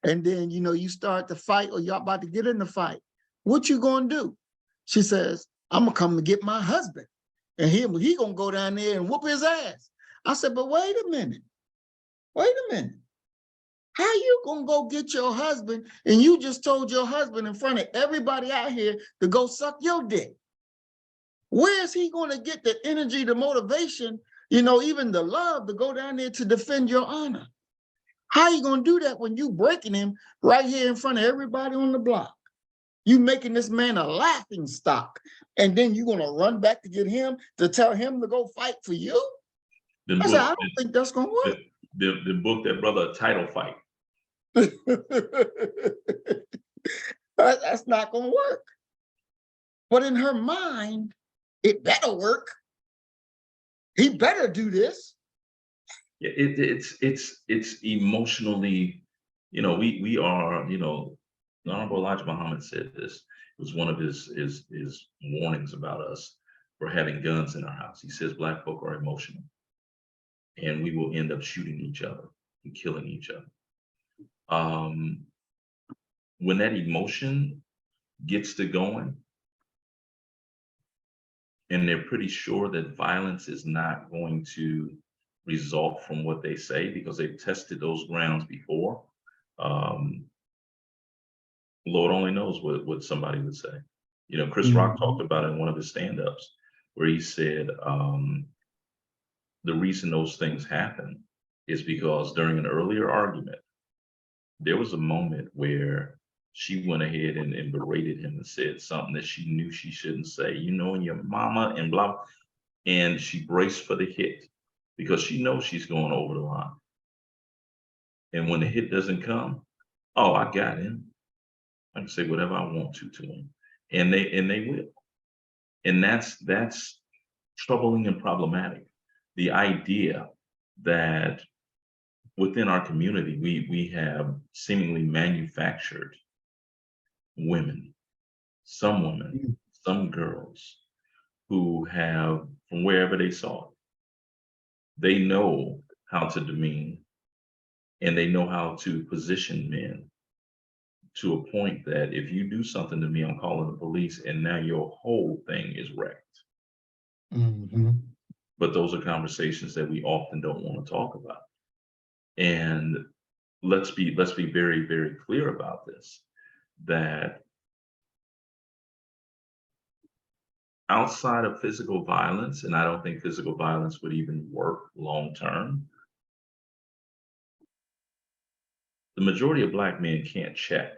And then, you know, you start to fight or y'all about to get in the fight. What you gonna do? She says, I'm gonna come to get my husband. And he gonna go down there and whoop his ass. I said, but wait a minute. How you gonna go get your husband and you just told your husband in front of everybody out here to go suck your dick? Where's he gonna get the energy, the motivation, you know, even the love to go down there to defend your honor? How you gonna do that when you breaking him right here in front of everybody on the block? You making this man a laughing stock, and then you gonna run back to get him to tell him to go fight for you? I said, I don't think that's gonna work. The book that brother title fight. That's not gonna work. But in her mind, it better work. He better do this. Yeah, it's emotionally, you know, we are, you know, the Honorable Elijah Muhammad said this. It was one of his warnings about us for having guns in our house. He says Black folk are emotional, and we will end up shooting each other and killing each other. When that emotion gets to going, and they're pretty sure that violence is not going to result from what they say because they've tested those grounds before. Lord only knows what somebody would say. You know, Chris Rock talked about it in one of his stand-ups where he said the reason those things happen is because during an earlier argument, there was a moment where she went ahead and berated him and said something that she knew she shouldn't say, you know, and your mama and blah, and she braced for the hit because she knows she's going over the line. And when the hit doesn't come, oh, I got him. I can say whatever I want to him. And they will. And that's troubling and problematic. The idea that within our community, we have seemingly manufactured women, some girls who have, from wherever they saw it, they know how to demean and they know how to position men to a point that if you do something to me, I'm calling the police and now your whole thing is wrecked. But those are conversations that we often don't want to talk about. And let's be very, very clear about this, that outside of physical violence, and I don't think physical violence would even work long term, the majority of Black men can't check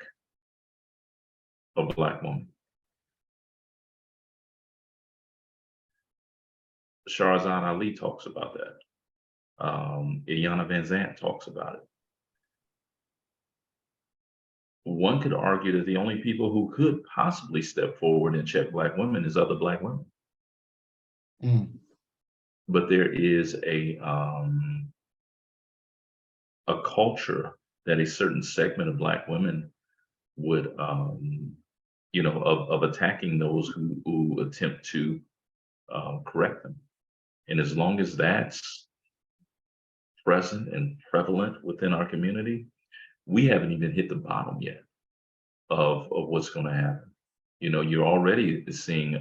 a Black woman. Shahrazad Ali talks about that. Iyanla Vanzant talks about it. One could argue that the only people who could possibly step forward and check Black women is other Black women. But there is a culture that a certain segment of Black women would, you know, of attacking those who attempt to correct them. And as long as that's present and prevalent within our community, we haven't even hit the bottom yet of what's going to happen. You know, you're already seeing,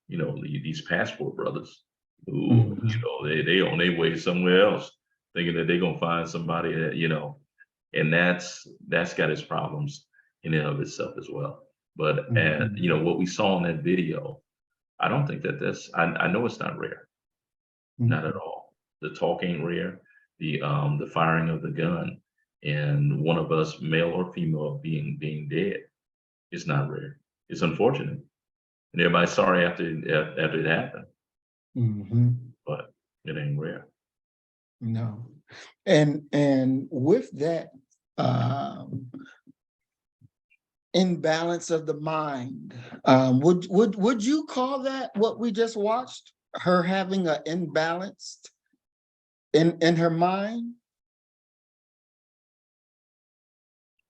you know, these passport brothers who, you know, they on their way somewhere else, thinking that they're gonna find somebody that, you know, and that's got its problems in and of itself as well. But you know, what we saw in that video, I don't think that I know it's not rare, not at all. The talk ain't rare. The firing of the gun and one of us, male or female, being dead is not rare. It's unfortunate, and everybody's sorry after it happened. But it ain't rare. No. And with that imbalance of the mind, would you call that what we just watched? Her having an imbalanced in her mind?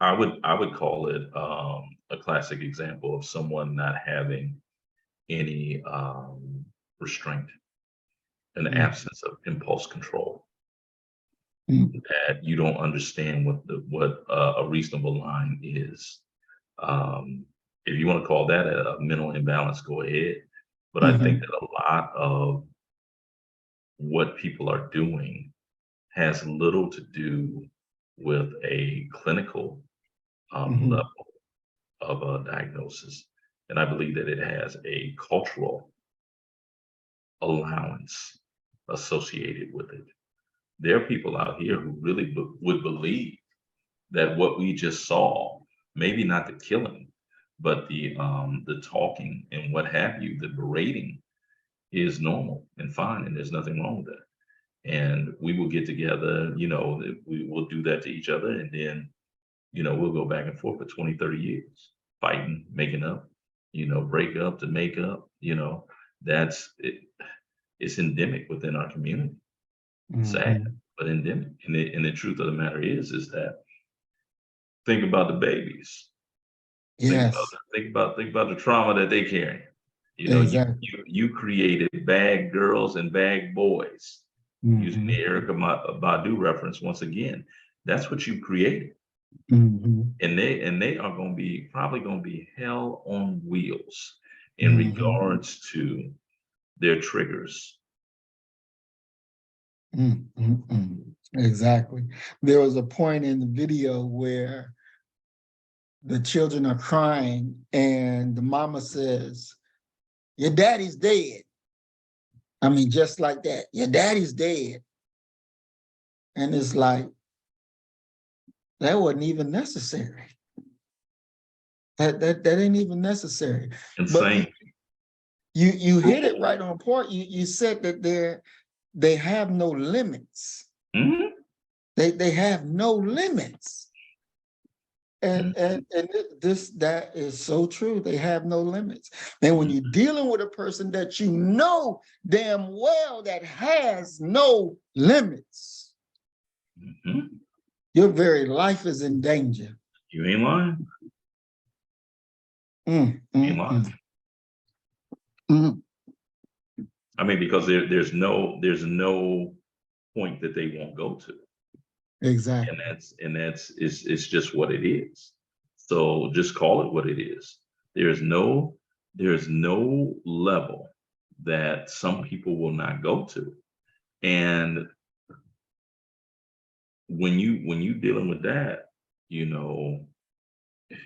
I would call it a classic example of someone not having any restraint, an absence of impulse control. That you don't understand what a reasonable line is. If you want to call that a mental imbalance, go ahead. But I think that a lot of what people are doing has little to do with a clinical level of a diagnosis. And I believe that it has a cultural allowance associated with it. There are people out here who really would believe that what we just saw, maybe not the killing, but the talking and what have you, the berating is normal and fine, and there's nothing wrong with that. And we will get together, you know, we will do that to each other, and then, you know, we'll go back and forth for 20, 30 years, fighting, making up, you know, break up to make up, you know, that's it. It's endemic within our community. Sad, but endemic. And the truth of the matter is that think about the babies. Yes. Think about the trauma that they carry. You know, Exactly. you created bad girls and bad boys. Using the Erykah Badu reference once again, that's what you created. And they are going to be probably going to be hell on wheels in regards to their triggers. Exactly. There was a point in the video where the children are crying and the mama says, "Your daddy's dead." I mean, just like that, "Your daddy's dead." And it's like, that wasn't even necessary. That ain't even necessary. Insane. You hit it right on point. You said that they have no limits. Mhm. They have no limits. And that is so true. They have no limits. And when you're dealing with a person that you know damn well that has no limits, Mhm. your very life is in danger. You ain't lying. Mm, You ain't mm, lying. mm. I mean, because there's no point that they won't go to. Exactly. And that's it's just what it is. So just call it what it is. There's no level that some people will not go to. And when you dealing with that, you know,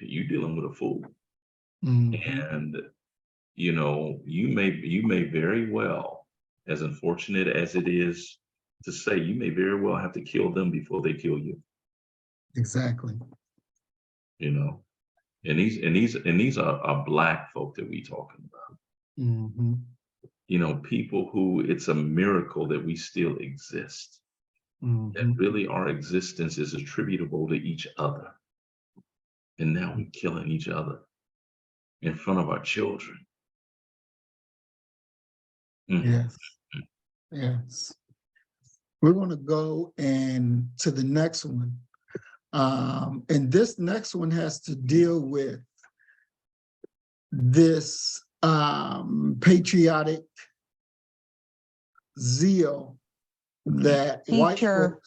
you dealing with a fool. Mhm. And you know, you may very well, as unfortunate as it is to say, you may very well have to kill them before they kill you. Exactly. You know, and these are black folk that we talking about. Mhm. You know, people who it's a miracle that we still exist. That Mhm. really our existence is attributable to each other. And now we're killing each other in front of our children. Mhm. Yes. Yes. We're going to go to the next one. And this next one has to deal with this patriotic zeal that Teacher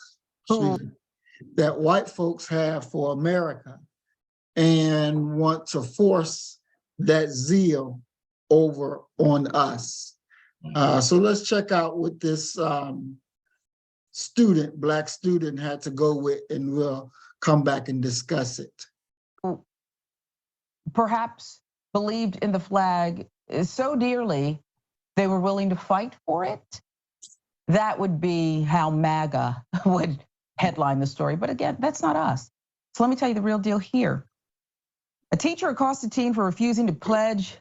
white folks have for America and want to force that zeal over on us. So let's check out what this black student had to go with, and we'll come back and discuss it. perhaps believed in the flag so dearly they were willing to fight for it. That would be how MAGA would headline the story. But again, that's not us. So let me tell you the real deal here. A teacher accosted a teen for refusing to pledge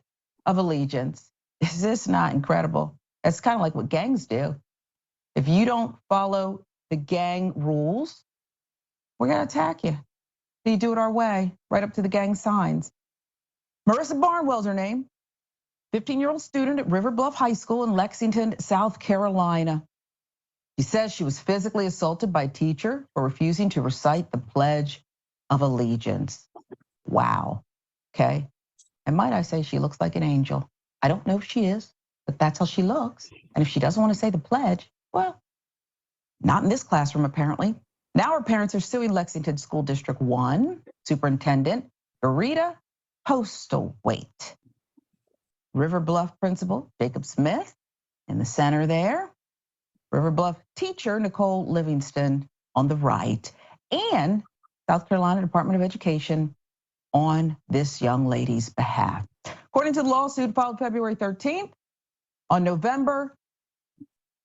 of allegiance. Is this not incredible? It's kind of like what gangs do. If you don't follow the gang rules, we're gonna attack you. So you do it our way, right up to the gang signs. Marissa Barnwell's her name, 15-year-old student at River Bluff High School in Lexington, South Carolina. She says she was physically assaulted by a teacher for refusing to recite the Pledge of Allegiance. Wow, okay. And might I say she looks like an angel. I don't know if she is, but that's how she looks. And if she doesn't want to say the pledge, well, not in this classroom apparently. Now her parents are suing Lexington School District 1 Superintendent Rita Postlewaite. River Bluff Principal Jacob Smith in the center there. River Bluff teacher Nicole Livingston on the right, and South Carolina Department of Education on this young lady's behalf. According to the lawsuit filed February 13th, on November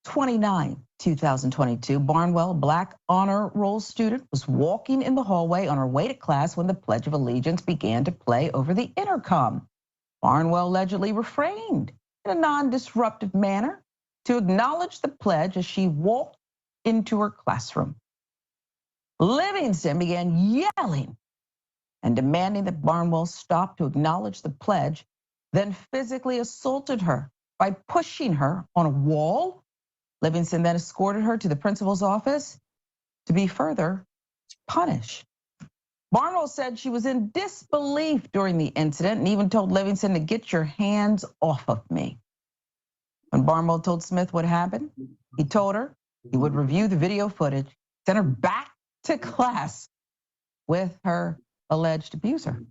29, 2022, Barnwell, Black honor roll student, was walking in the hallway on her way to class when the Pledge of Allegiance began to play over the intercom. Barnwell allegedly refrained in a non-disruptive manner to acknowledge the pledge as she walked into her classroom. Livingston began yelling and demanding that Barnwell stop to acknowledge the pledge, then physically assaulted her by pushing her on a wall. Livingston then escorted her to the principal's office to be further punished. Barnwell said she was in disbelief during the incident and even told Livingston to get your hands off of me. When Barnwell told Smith what happened, he told her he would review the video footage, send her back to class with her alleged abuser.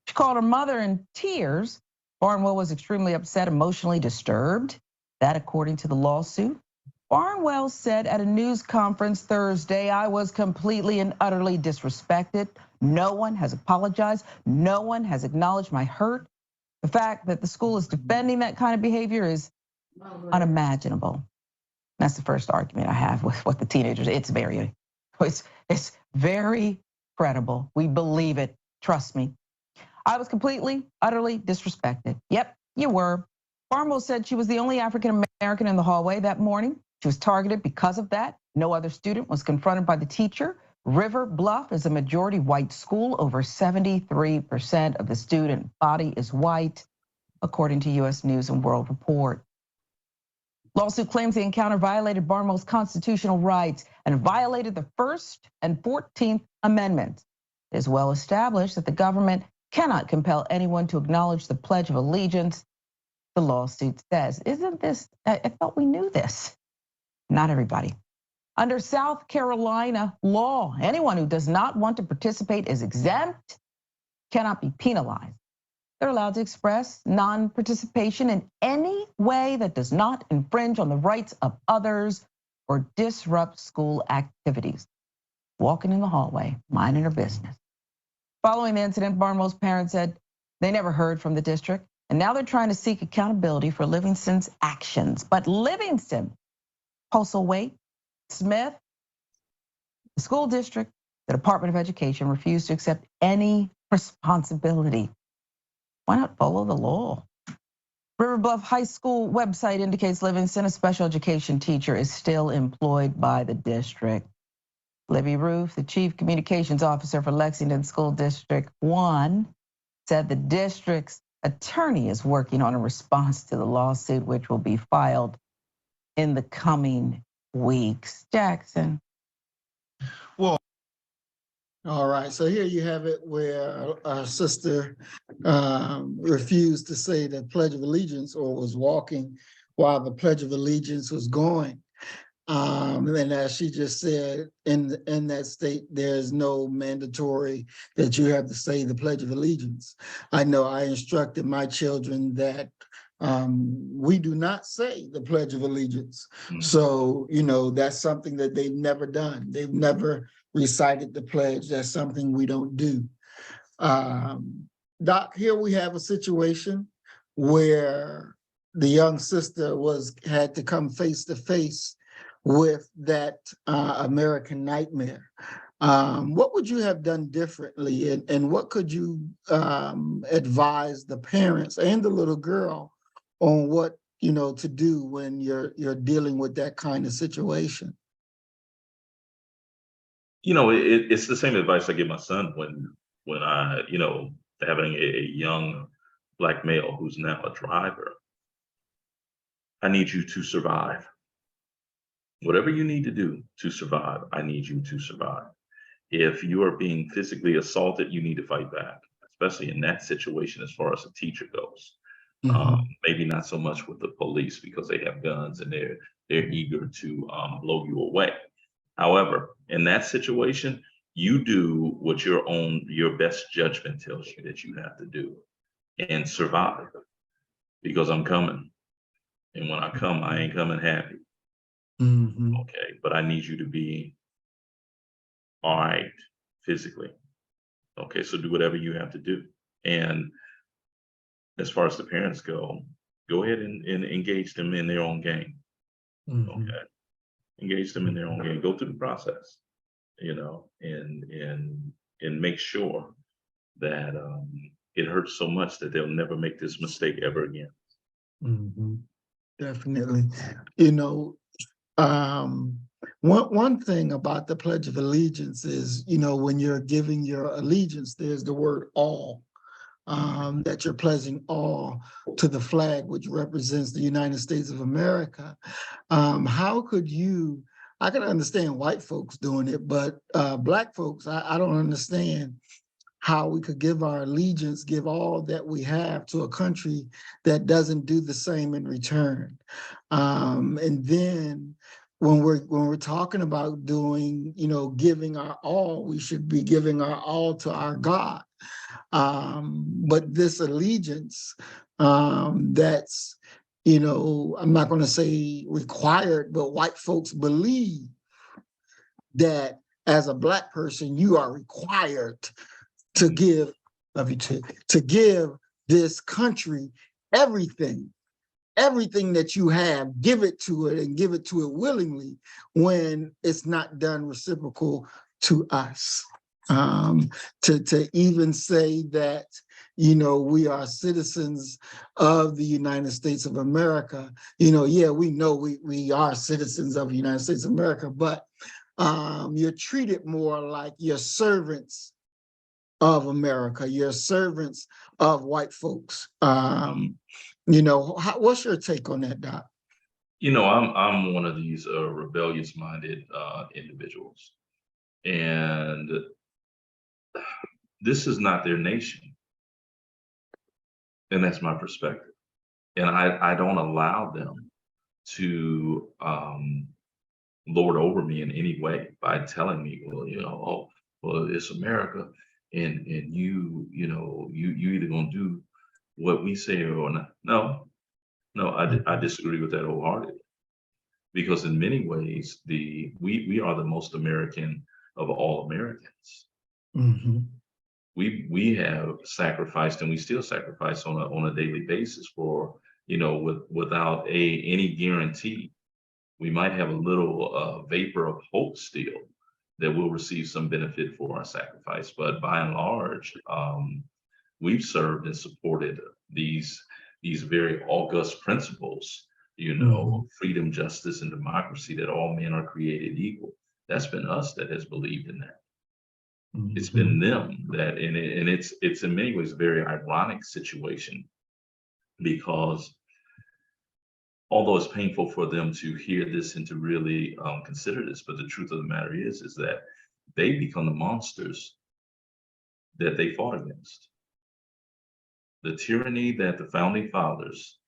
She called her mother in tears. Barnwell was extremely upset, emotionally disturbed. That, according to the lawsuit. Barnwell said at a news conference Thursday, I was completely and utterly disrespected. No one has apologized. No one has acknowledged my hurt. The fact that the school is defending that kind of behavior is unimaginable. That's the first argument I have with what the teenagers, it's very credible. We believe it, trust me. I was completely, utterly disrespected. Yep, you were. Barnwell said she was the only African American in the hallway that morning. She was targeted because of that. No other student was confronted by the teacher. River Bluff is a majority white school. Over 73% of the student body is white, according to U.S. News and World Report. Lawsuit claims the encounter violated Barnwell's constitutional rights and violated the First and 14th Amendments. It is well established that the government cannot compel anyone to acknowledge the Pledge of Allegiance, the lawsuit says. Isn't this, I thought we knew this. Not everybody. Under South Carolina law, anyone who does not want to participate is exempt, cannot be penalized. They're allowed to express non-participation in any way that does not infringe on the rights of others or disrupt school activities. Walking in the hallway, minding her business. Following the incident, Barnwell's parents said they never heard from the district, and now they're trying to seek accountability for Livingston's actions. But Livingston, Postlethwaite, Smith, the school district, the Department of Education refused to accept any responsibility. Why not follow the law? River Bluff High School website indicates Livingston, a special education teacher, is still employed by the district. Libby Roof, the chief communications officer for Lexington School District 1, said the district's attorney is working on a response to the lawsuit, which will be filed in the coming weeks. Jackson. All right, so here you have it where our sister refused to say the Pledge of Allegiance or was walking while the Pledge of Allegiance was going. And as she just said, in that state, there's no mandatory that you have to say the Pledge of Allegiance. I know I instructed my children that we do not say the Pledge of Allegiance. So, you know, that's something that they've never done. They've never recited the pledge. That's something we don't do. Doc, here we have a situation where the young sister had to come face to face with that American nightmare. What would you have done differently, and what could you advise the parents and the little girl on what to do when you're dealing with that kind of situation? It's the same advice I give my son when I, having a young Black male who's now a driver. I need you to survive. Whatever you need to do to survive, I need you to survive. If you are being physically assaulted, you need to fight back, especially in that situation as far as a teacher goes. Maybe not so much with the police because they have guns and they're eager to blow you away. However, in that situation, you do what your best judgment tells you that you have to do and survive, because I'm coming. And when I come, I ain't coming happy. Okay, but I need you to be all right physically. Okay, so do whatever you have to do. And as far as the parents go ahead and engage them in their own game. Okay. Engage them in their own game, go through the process, and make sure that it hurts so much that they'll never make this mistake ever again. Definitely. One thing about the Pledge of Allegiance is, when you're giving your allegiance, there's the word all, that you're pledging all to the flag, which represents the United States of America. How could I can understand white folks doing it, but Black folks, I don't understand how we could give our allegiance, give all that we have to a country that doesn't do the same in return. And then when we're talking about doing, giving our all, we should be giving our all to our God. But this allegiance, that's, I'm not going to say required, but white folks believe that as a Black person, you are required to give, to give this country everything that you have, give it to it and give it to it willingly when it's not done reciprocal to us. To even say that, you know, we are citizens of the United States of America, you know, yeah, we know we are citizens of the United States of America, but you're treated more like you're servants of America, you're servants of white folks. You know, what's your take on that, Doc? You know, I'm one of these rebellious-minded individuals, and this is not their nation, and that's my perspective. And I don't allow them to lord over me in any way by telling me, well, you know, oh, well, it's America, and you know, you either gonna do what we say or not. No, I disagree with that wholeheartedly, because in many ways we are the most American of all Americans. Mm-hmm. We have sacrificed, and we still sacrifice on a daily basis for, you know, without any guarantee. We might have a little vapor of hope still that we'll receive some benefit for our sacrifice, but by and large, we've served and supported these very august principles, you know, freedom, justice, and democracy, that all men are created equal. That's been us that has believed in that. It's been them that, and it's in many ways a very ironic situation, because although it's painful for them to hear this and to really consider this, but the truth of the matter is that they become the monsters that they fought against. The tyranny that the founding fathers,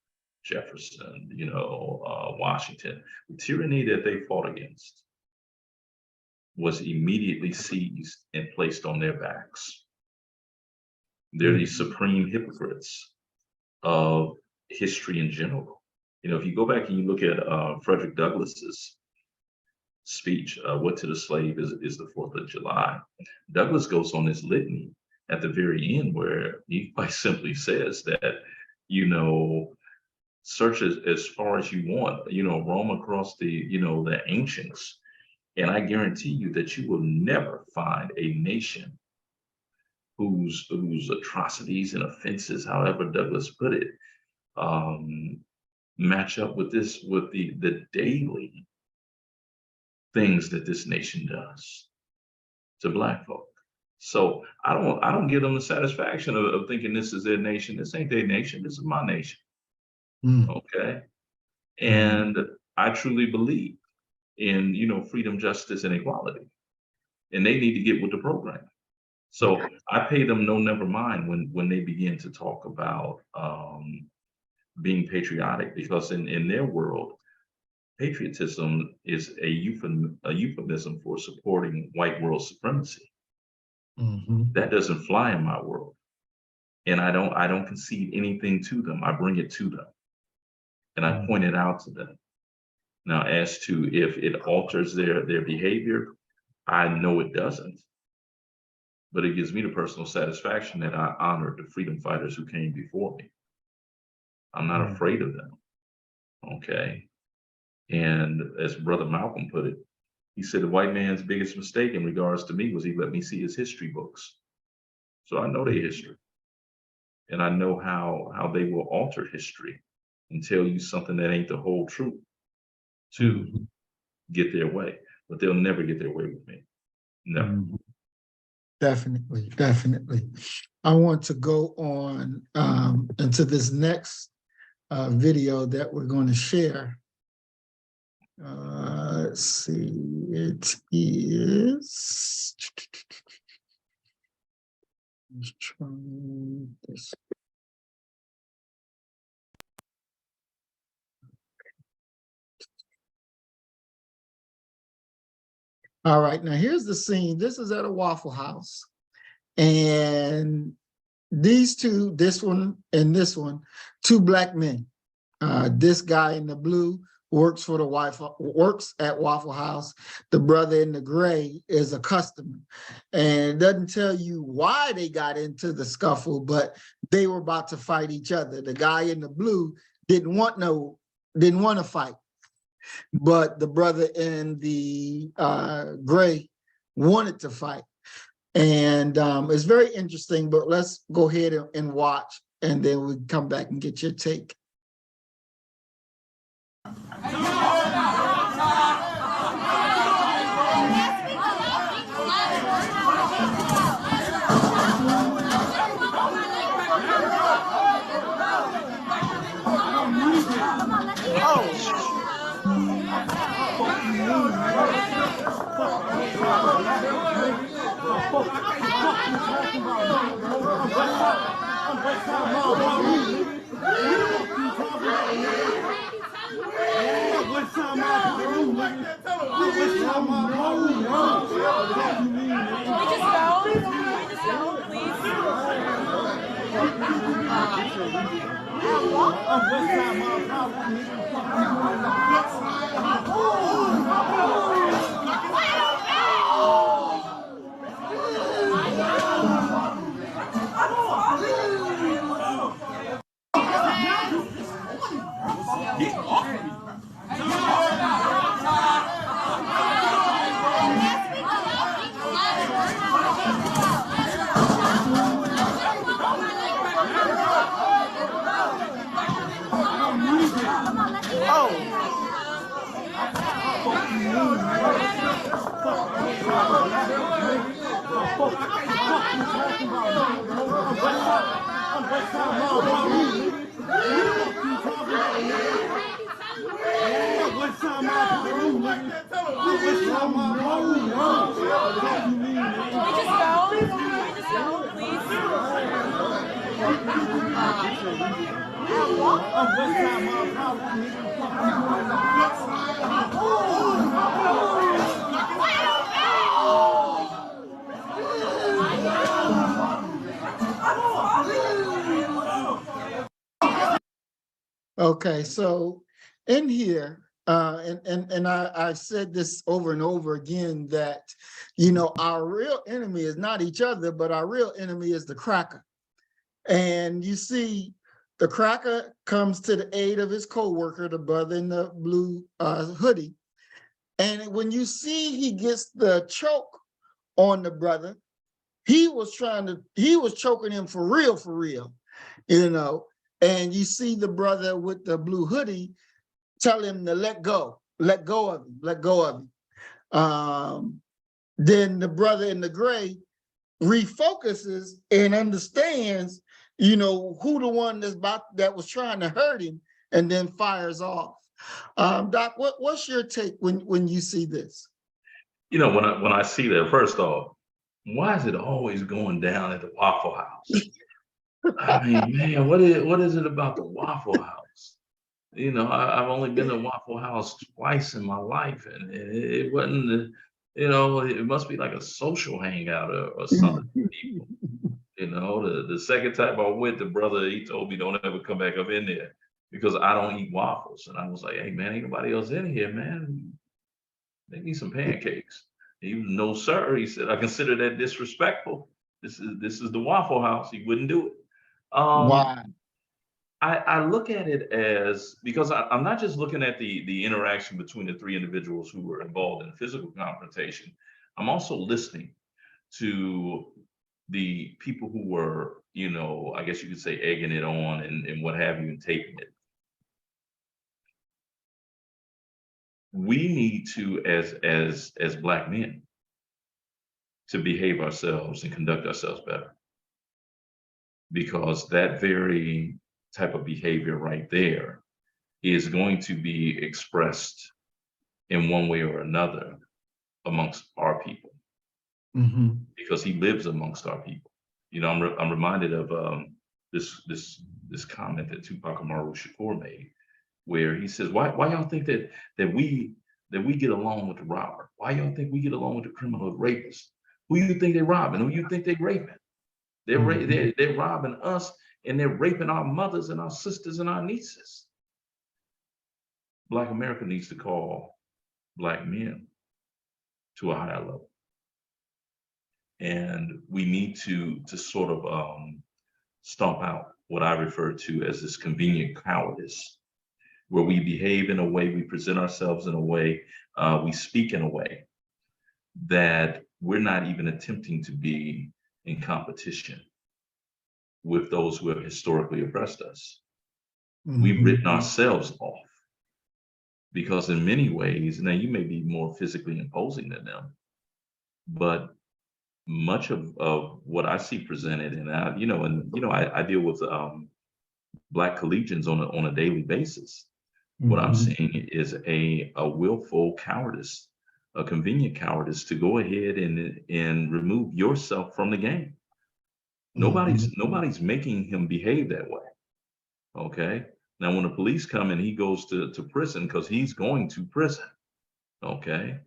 Jefferson, you know, Washington, the tyranny that they fought against was immediately seized and placed on their backs. They're the supreme hypocrites of history in general. You know, if you go back and you look at Frederick Douglass's speech, "What to the slave is the 4th of July," Douglass goes on this litany at the very end where he quite simply says that, you know, search as far as you want, you know, roam across the, you know, the ancients, and I guarantee you that you will never find a nation whose atrocities and offenses, however Douglass put it, match up with the daily things that this nation does to Black folk. So I don't give them the satisfaction of thinking this is their nation. This ain't their nation. This is my nation. Okay. And I truly believe in, you know, freedom, justice, and equality, and they need to get with the program. So I pay them no never mind when they begin to talk about being patriotic, because in their world, patriotism is a euphemism for supporting white world supremacy. That doesn't fly in my world, and I don't concede anything to them. I bring it to them, and I point it out to them. Now, as to if it alters their behavior, I know it doesn't, but it gives me the personal satisfaction that I honored the freedom fighters who came before me. I'm not afraid of them. Okay. And as Brother Malcolm put it, he said the white man's biggest mistake in regards to me was he let me see his history books. So I know their history, and I know how they will alter history and tell you something that ain't the whole truth to get their way, but they'll never get their way with me. Never. Definitely, definitely. I want to go on into this next video that we're going to share. Let's see, it is. Let's try this. All right, now here's the scene. This is at a Waffle House. And these two, this one and this one, two Black men. This guy in the blue works at Waffle House. The brother in the gray is a customer. And it doesn't tell you why they got into the scuffle, but they were about to fight each other. The guy in the blue didn't want to fight. But the brother in the gray wanted to fight. And it's very interesting, but let's go ahead and watch, and then we come back and get your take. Okay, so in here, and I said this over and over again, that, you know, our real enemy is not each other, but our real enemy is the cracker. And you see, the cracker comes to the aid of his co-worker, the brother in the blue hoodie. And when you see he gets the choke on the brother, he was choking him for real, you know. And you see the brother with the blue hoodie tell him to let go of him. Then the brother in the gray refocuses and understands, you know, who the one that was trying to hurt him, and then fires off. Doc, what's your take when you see this? You know, when I see that, first off, why is it always going down at the Waffle House? I mean, man, what is it about the Waffle House? You know, I've only been to Waffle House twice in my life, and it wasn't, you know, it must be like a social hangout or something for people. You know, the second time I went, the brother, he told me, don't ever come back up in there because I don't eat waffles. And I was like, hey, man, ain't nobody else in here, man. Make me some pancakes. He was, no, sir. He said, I consider that disrespectful. This is the Waffle House. He wouldn't do it. Wow. I look at it as, because I'm not just looking at the interaction between the three individuals who were involved in physical confrontation. I'm also listening to the people who were, you know, I guess you could say egging it on and what have you, and taping it. We need to, as Black men, to behave ourselves and conduct ourselves better. Because that very type of behavior right there is going to be expressed in one way or another amongst our people. Mm-hmm. Because he lives amongst our people. You know, I'm reminded of this comment that Tupac Amaru Shakur made, where he says, why y'all think that we get along with the robber? Why y'all think we get along with the criminal, the rapist? Who you think they robbing? Who you think they raping? They're robbing us, and they're raping our mothers and our sisters and our nieces. Black America needs to call Black men to a higher level. And we need to sort of stomp out what I refer to as this convenient cowardice, where we behave in a way, we present ourselves in a way, we speak in a way that we're not even attempting to be in competition with those who have historically oppressed us. We've written ourselves off because in many ways, now you may be more physically imposing than them, but much of what I see presented, and I deal with Black collegians on a daily basis. What I'm seeing is a willful cowardice, a convenient cowardice to go ahead and remove yourself from the game. Nobody's making him behave that way. Okay. Now, when the police come and he goes to prison because he's going to prison, okay,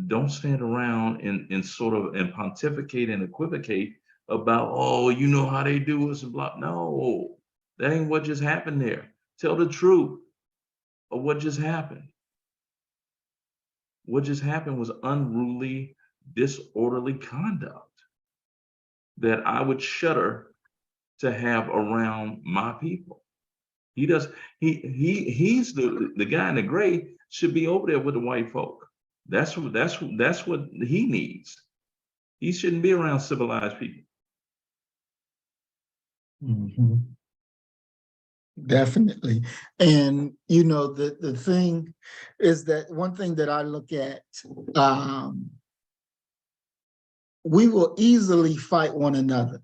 don't stand around and sort of and pontificate and equivocate about, oh, you know how they do us and blah. No, that ain't what just happened there. Tell the truth of what just happened. What just happened was unruly, disorderly conduct that I would shudder to have around my people. He's the guy in the gray should be over there with the white folk. That's what he needs. He shouldn't be around civilized people. Definitely. And you know, the thing is that one thing that I look at, we will easily fight one another.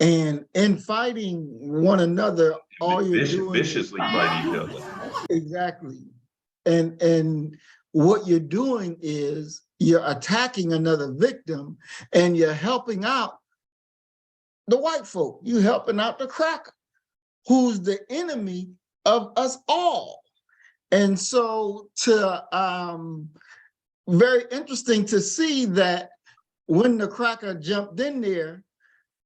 And in fighting one another, all you're doing viciously fight each other. Exactly. And what you're doing is you're attacking another victim and you're helping out the white folk. You're helping out the cracker, who's the enemy of us all. And so very interesting to see that when the cracker jumped in there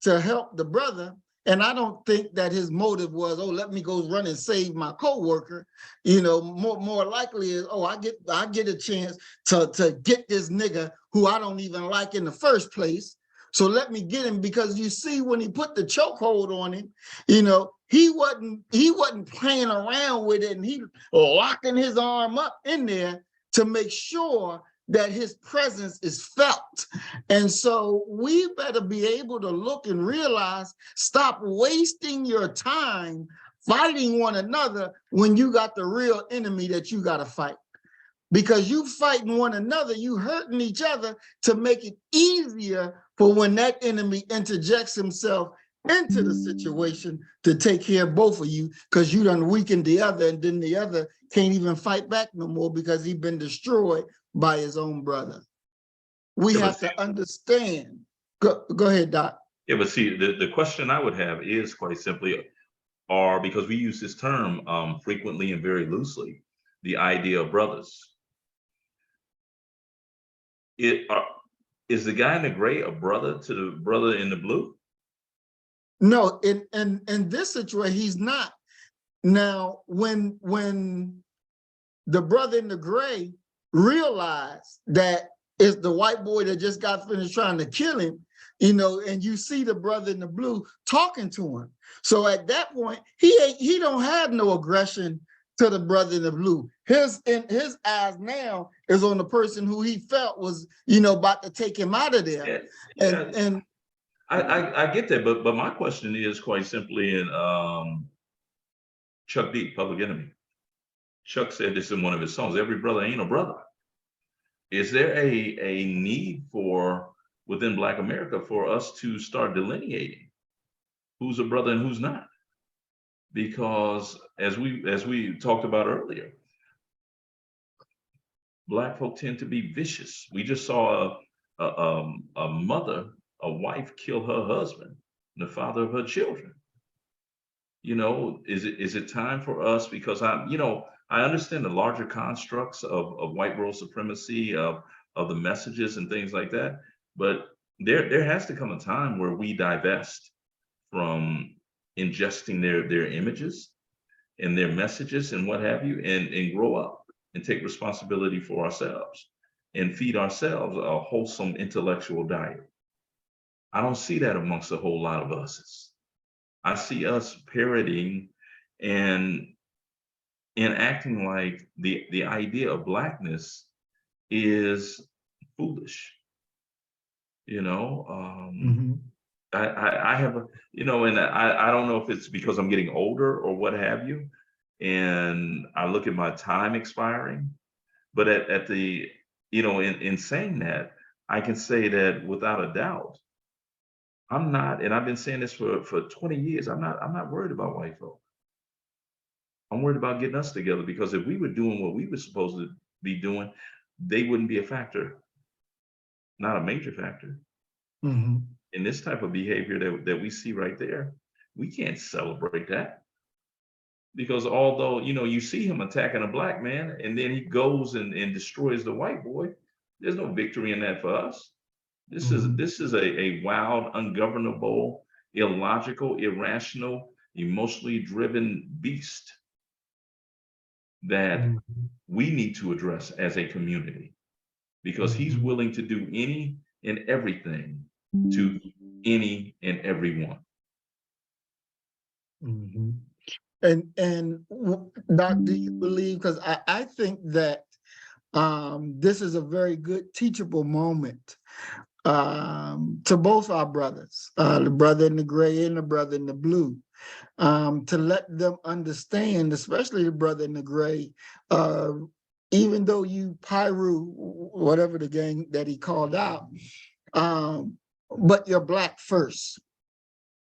to help the brother, and I don't think that his motive was, oh, let me go run and save my coworker. You know, more likely is, oh, I get a chance to get this nigga who I don't even like in the first place. So let me get him, because you see, when he put the chokehold on him, you know, he wasn't playing around with it, and he locking his arm up in there to make sure that his presence is felt. And so we better be able to look and realize, stop wasting your time fighting one another when you got the real enemy that you got to fight. Because you fighting one another, you hurting each other to make it easier for when that enemy interjects himself into the situation to take care of both of you, because you done weakened the other, and then the other can't even fight back no more because he's been destroyed by his own brother. We have to understand. Go ahead, Doc. Yeah, but see, the question I would have is quite simply, because we use this term frequently and very loosely, the idea of brothers. Is the guy in the gray a brother to the brother in the blue? No, in this situation, he's not. Now, when the brother in the gray realized that it's the white boy that just got finished trying to kill him, you know, and you see the brother in the blue talking to him. So at that point, he don't have no aggression to the brother in the blue. His eyes now is on the person who he felt was, you know, about to take him out of there. Yeah. And I get that, but my question is quite simply, in Chuck D, Public Enemy. Chuck said this in one of his songs, every brother ain't a brother. Is there a need within Black America for us to start delineating who's a brother and who's not? Because as we talked about earlier, Black folk tend to be vicious. We just saw a mother, a wife, kill her husband, the father of her children. You know, is it time for us? Because I understand the larger constructs of white world supremacy, of the messages and things like that, but there has to come a time where we divest from ingesting their images and their messages and what have you, and grow up and take responsibility for ourselves and feed ourselves a wholesome intellectual diet. I don't see that amongst a whole lot of us. I see us parroting and acting like the idea of Blackness is foolish. You know, Mhm. I have a, you know, and I don't know if it's because I'm getting older or what have you. And I look at my time expiring, but at the, you know, in saying that, I can say that without a doubt, I'm not, and I've been saying this for 20 years, I'm not worried about white folk. I'm worried about getting us together because if we were doing what we were supposed to be doing, they wouldn't be a factor, not a major factor. Mhm. In this type of behavior that we see right there, we can't celebrate that. Because although, you know, you see him attacking a black man and then he goes and destroys the white boy, there's no victory in that for us. Mhm. This is a wild, ungovernable, illogical, irrational, emotionally driven beast that Mhm. we need to address as a community because he's Mhm. willing to do any and everything to any and everyone. Mhm. Doc, do you believe? Because I think that this is a very good teachable moment to both our brothers, the brother in the gray and the brother in the blue, to let them understand, especially the brother in the gray, uh, even though you Pyru, whatever the gang that he called out, but you're black first.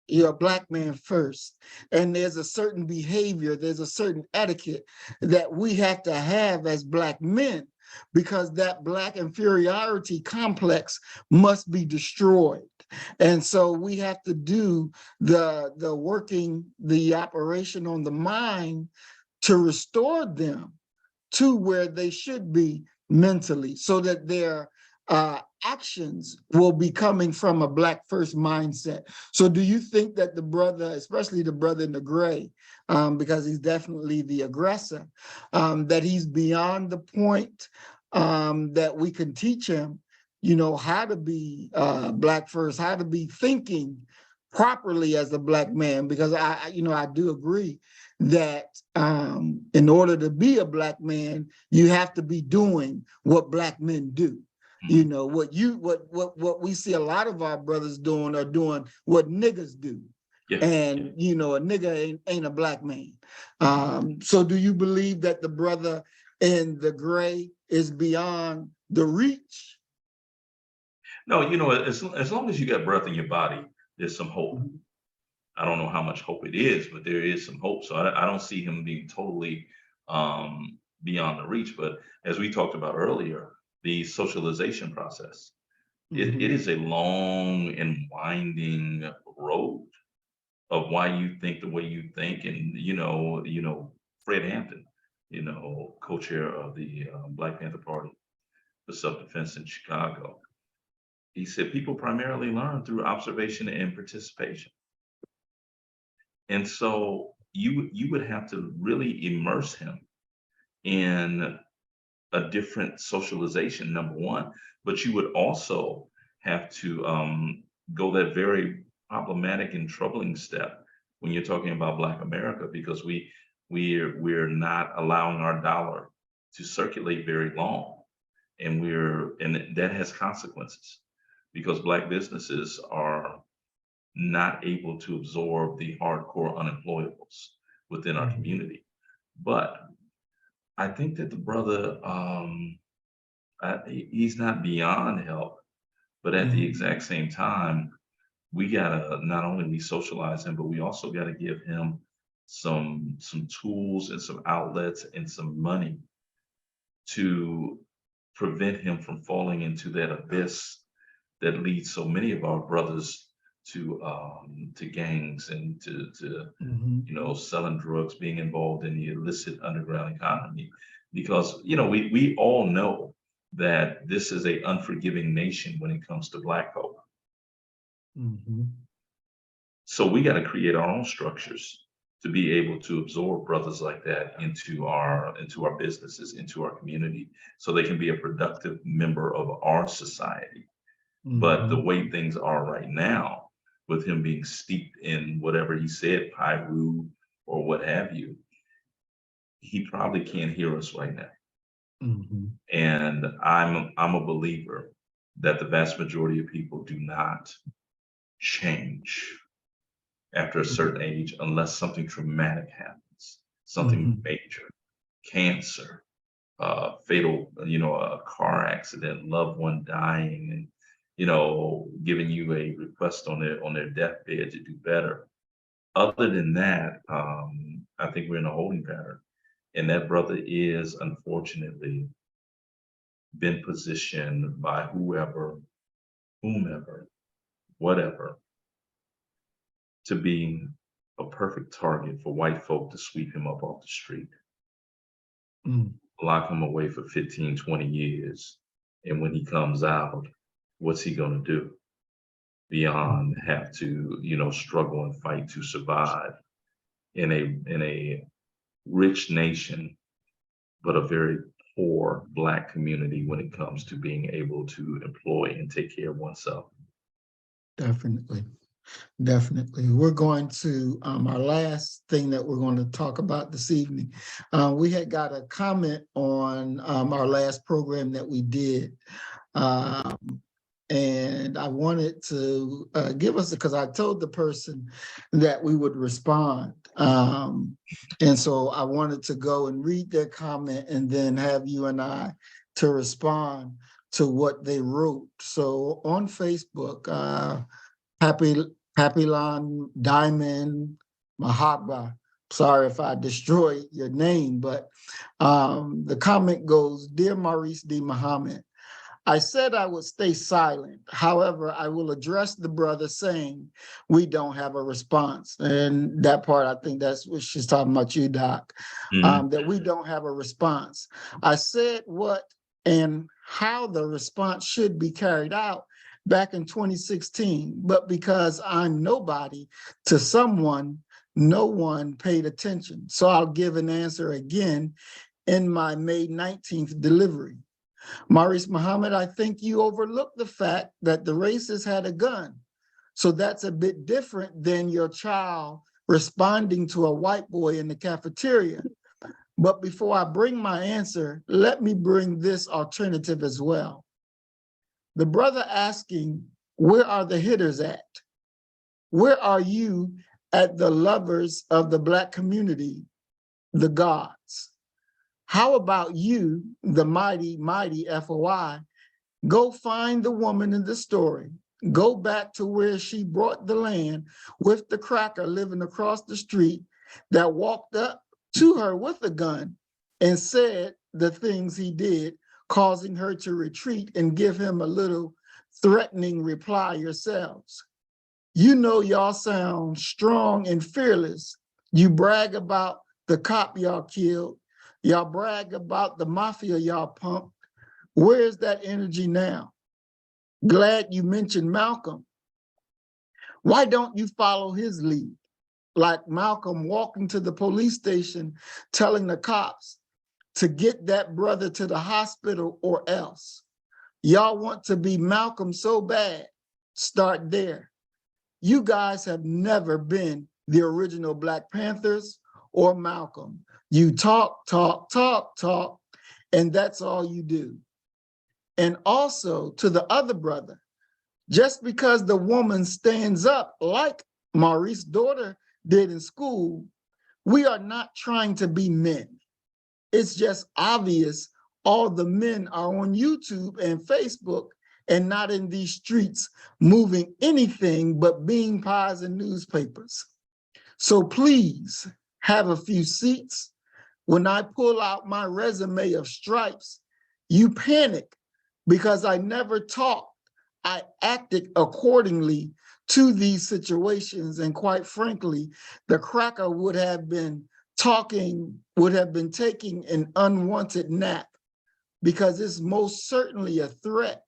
You're a black man first. And there's a certain behavior, there's a certain etiquette that we have to have as black men because that black inferiority complex must be destroyed. And so we have to do the operation on the mind to restore them to where they should be mentally so that their actions will be coming from a black first mindset. So do you think that the brother, especially the brother in the gray, because he's definitely the aggressor, that he's beyond the point that we can teach him, you know, how to be black first, how to be thinking properly as a black man? Because I do agree that in order to be a black man, you have to be doing what black men do. You know, what we see a lot of our brothers doing are doing what niggas do. Yeah. And you know, a nigga ain't a black man. So do you believe that the brother in the gray is beyond the reach? No, you know, as long as you got breath in your body, there's some hope. I don't know how much hope it is, but there is some hope. So I don't see him being totally beyond the reach. But as we talked about earlier, the socialization process, it is a long and winding road of why you think the way you think. And, Fred Hampton, co-chair of the Black Panther Party for Self-Defense in Chicago, he said people primarily learn through observation and participation. And so you would have to really immerse him in a different socialization, number one, but you would also have to go that very problematic and troubling step when you're talking about Black America, because we're not allowing our dollar to circulate very long, and that has consequences because Black businesses are not able to absorb the hardcore unemployables within our community. But I think that the brother, he's not beyond help, but at the exact same time, we gotta not only re-socialize him, but we also gotta give him some tools and some outlets and some money to prevent him from falling into that abyss that leads so many of our brothers to gangs and to selling drugs, being involved in the illicit underground economy, because we all know that this is a unforgiving nation when it comes to Black folk. So we got to create our own structures to be able to absorb brothers like that into our businesses, into our community, so they can be a productive member of our society. But the way things are right now, with him being steeped in whatever he said, Pyru or what have you, he probably can't hear us right now. Mhm. And I'm a believer that the vast majority of people do not change after a certain age unless something traumatic happens, something Mhm. major, cancer, fatal, a car accident, loved one dying, and giving you a request on their deathbed to do better. Other than that, I think we're in a holding pattern, and that brother is unfortunately been positioned by whoever, whomever, whatever, to be a perfect target for white folk to sweep him up off the street, Mm. lock him away for 15, 20 years. And when he comes out, what's he going to do beyond have to, struggle and fight to survive in a rich nation, but a very poor Black community when it comes to being able to employ and take care of oneself. Definitely. Definitely. We're going to, our last thing that we're going to talk about this evening. We had got a comment on our last program that we did. And I wanted to give us, because I told the person that we would respond. And so I wanted to go and read their comment and then have you and I to respond to what they wrote. So on Facebook, Papillon Diamond Mahabba. Sorry if I destroyed your name, but the comment goes, Dear Maurice D. Muhammad, I said I would stay silent. However, I will address the brother saying we don't have a response. And that part, I think that's what she's talking about you, Doc, that we don't have a response. I said what and how the response should be carried out back in 2016, but because I'm nobody to someone, no one paid attention. So I'll give an answer again in my May 19th delivery. Maurice Muhammad, I think you overlooked the fact that the racist had a gun. So that's a bit different than your child responding to a white boy in the cafeteria. But before I bring my answer, let me bring this alternative as well. The brother asking, where are the hitters at? Where are you at the lovers of the Black community, the gods? How about you, the mighty, mighty FOI, go find the woman in the story. Go back to where she brought the land with the cracker living across the street that walked up to her with a gun and said the things he did, causing her to retreat and give him a little threatening reply yourselves. You know y'all sound strong and fearless. You brag about the cop y'all killed. Y'all brag about the mafia y'all pumped. Where's that energy now? Glad you mentioned Malcolm. Why don't you follow his lead? Like Malcolm walking to the police station, telling the cops to get that brother to the hospital or else. Y'all want to be Malcolm so bad, start there. You guys have never been the original Black Panthers or Malcolm. You talk, talk, talk, talk, and that's all you do. And also to the other brother, just because the woman stands up like Maurice's daughter did in school, we are not trying to be men. It's just obvious all the men are on YouTube and Facebook and not in these streets moving anything but bean pies and newspapers. So please have a few seats. When I pull out my resume of stripes, you panic because I never talked. I acted accordingly to these situations. And quite frankly, the cracker would have been taking an unwanted nap because it's most certainly a threat.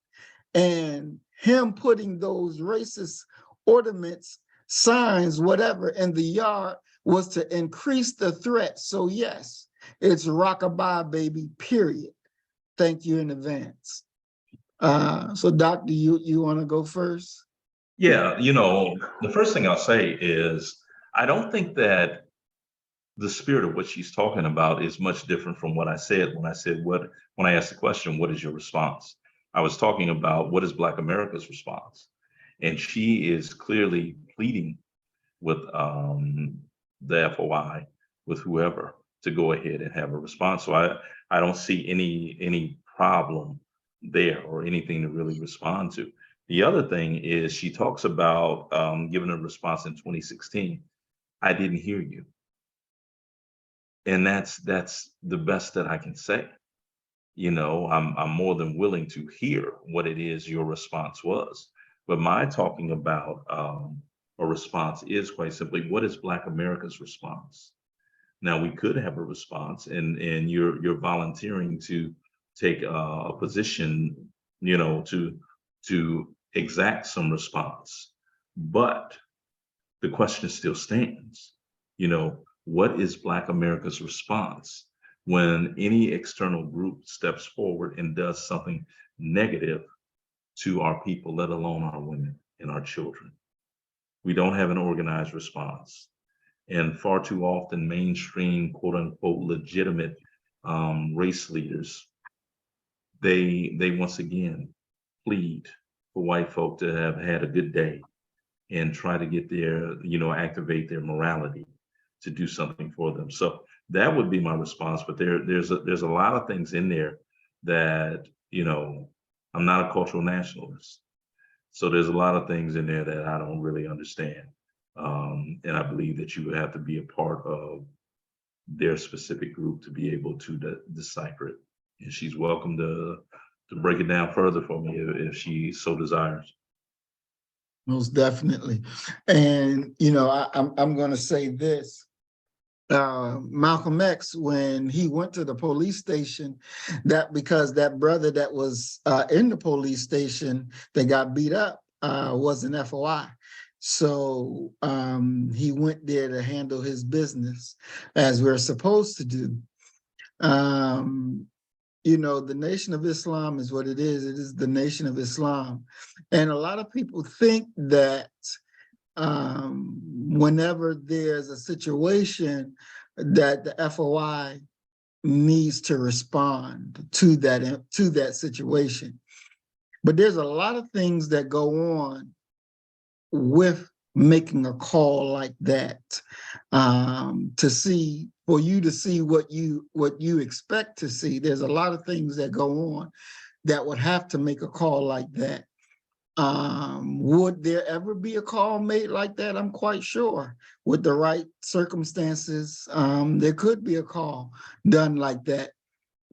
And him putting those racist ornaments, signs, whatever in the yard was to increase the threat. So yes, it's rockabye, baby, period. Thank you in advance. So Doc, do you want to go first? Yeah, the first thing I'll say is I don't think that the spirit of what she's talking about is much different from what I said when I asked the question, what is your response? I was talking about what is Black America's response? And she is clearly pleading with the FOI, with whoever, to go ahead and have a response. So I don't see any problem there or anything to really respond to. The other thing is she talks about giving a response in 2016. I didn't hear you. And that's the best that I can say. You know, I'm more than willing to hear what it is your response was. But my talking about a response is quite simply, what is Black America's response? Now, we could have a response, and you're volunteering to take a position, you know, to exact some response. But the question still stands, you know, what is Black America's response when any external group steps forward and does something negative to our people, let alone our women and our children? We don't have an organized response. And far too often, mainstream, quote unquote, legitimate race leaders, they once again plead for white folk to have had a good day and try to get their, you know, activate their morality to do something for them. So that would be my response. But there's a lot of things in there that, you know, I'm not a cultural nationalist. So there's a lot of things in there that I don't really understand. And I believe that you would have to be a part of their specific group to be able to decipher it. And she's welcome to break it down further for me if she so desires. Most definitely. And, you know, I'm going to say this. Malcolm X, when he went to the police station, that because that brother that was in the police station that got beat up was an FOI. So he went there to handle his business as we're supposed to do. You know, the Nation of Islam is what it is. It is the Nation of Islam. And a lot of people think that whenever there's a situation that the FOI needs to respond to that situation. But there's a lot of things that go on with making a call like that, for you to see what you expect to see. There's a lot of things that go on that would have to make a call like that. Would there ever be a call made like that? I'm quite sure with the right circumstances, there could be a call done like that.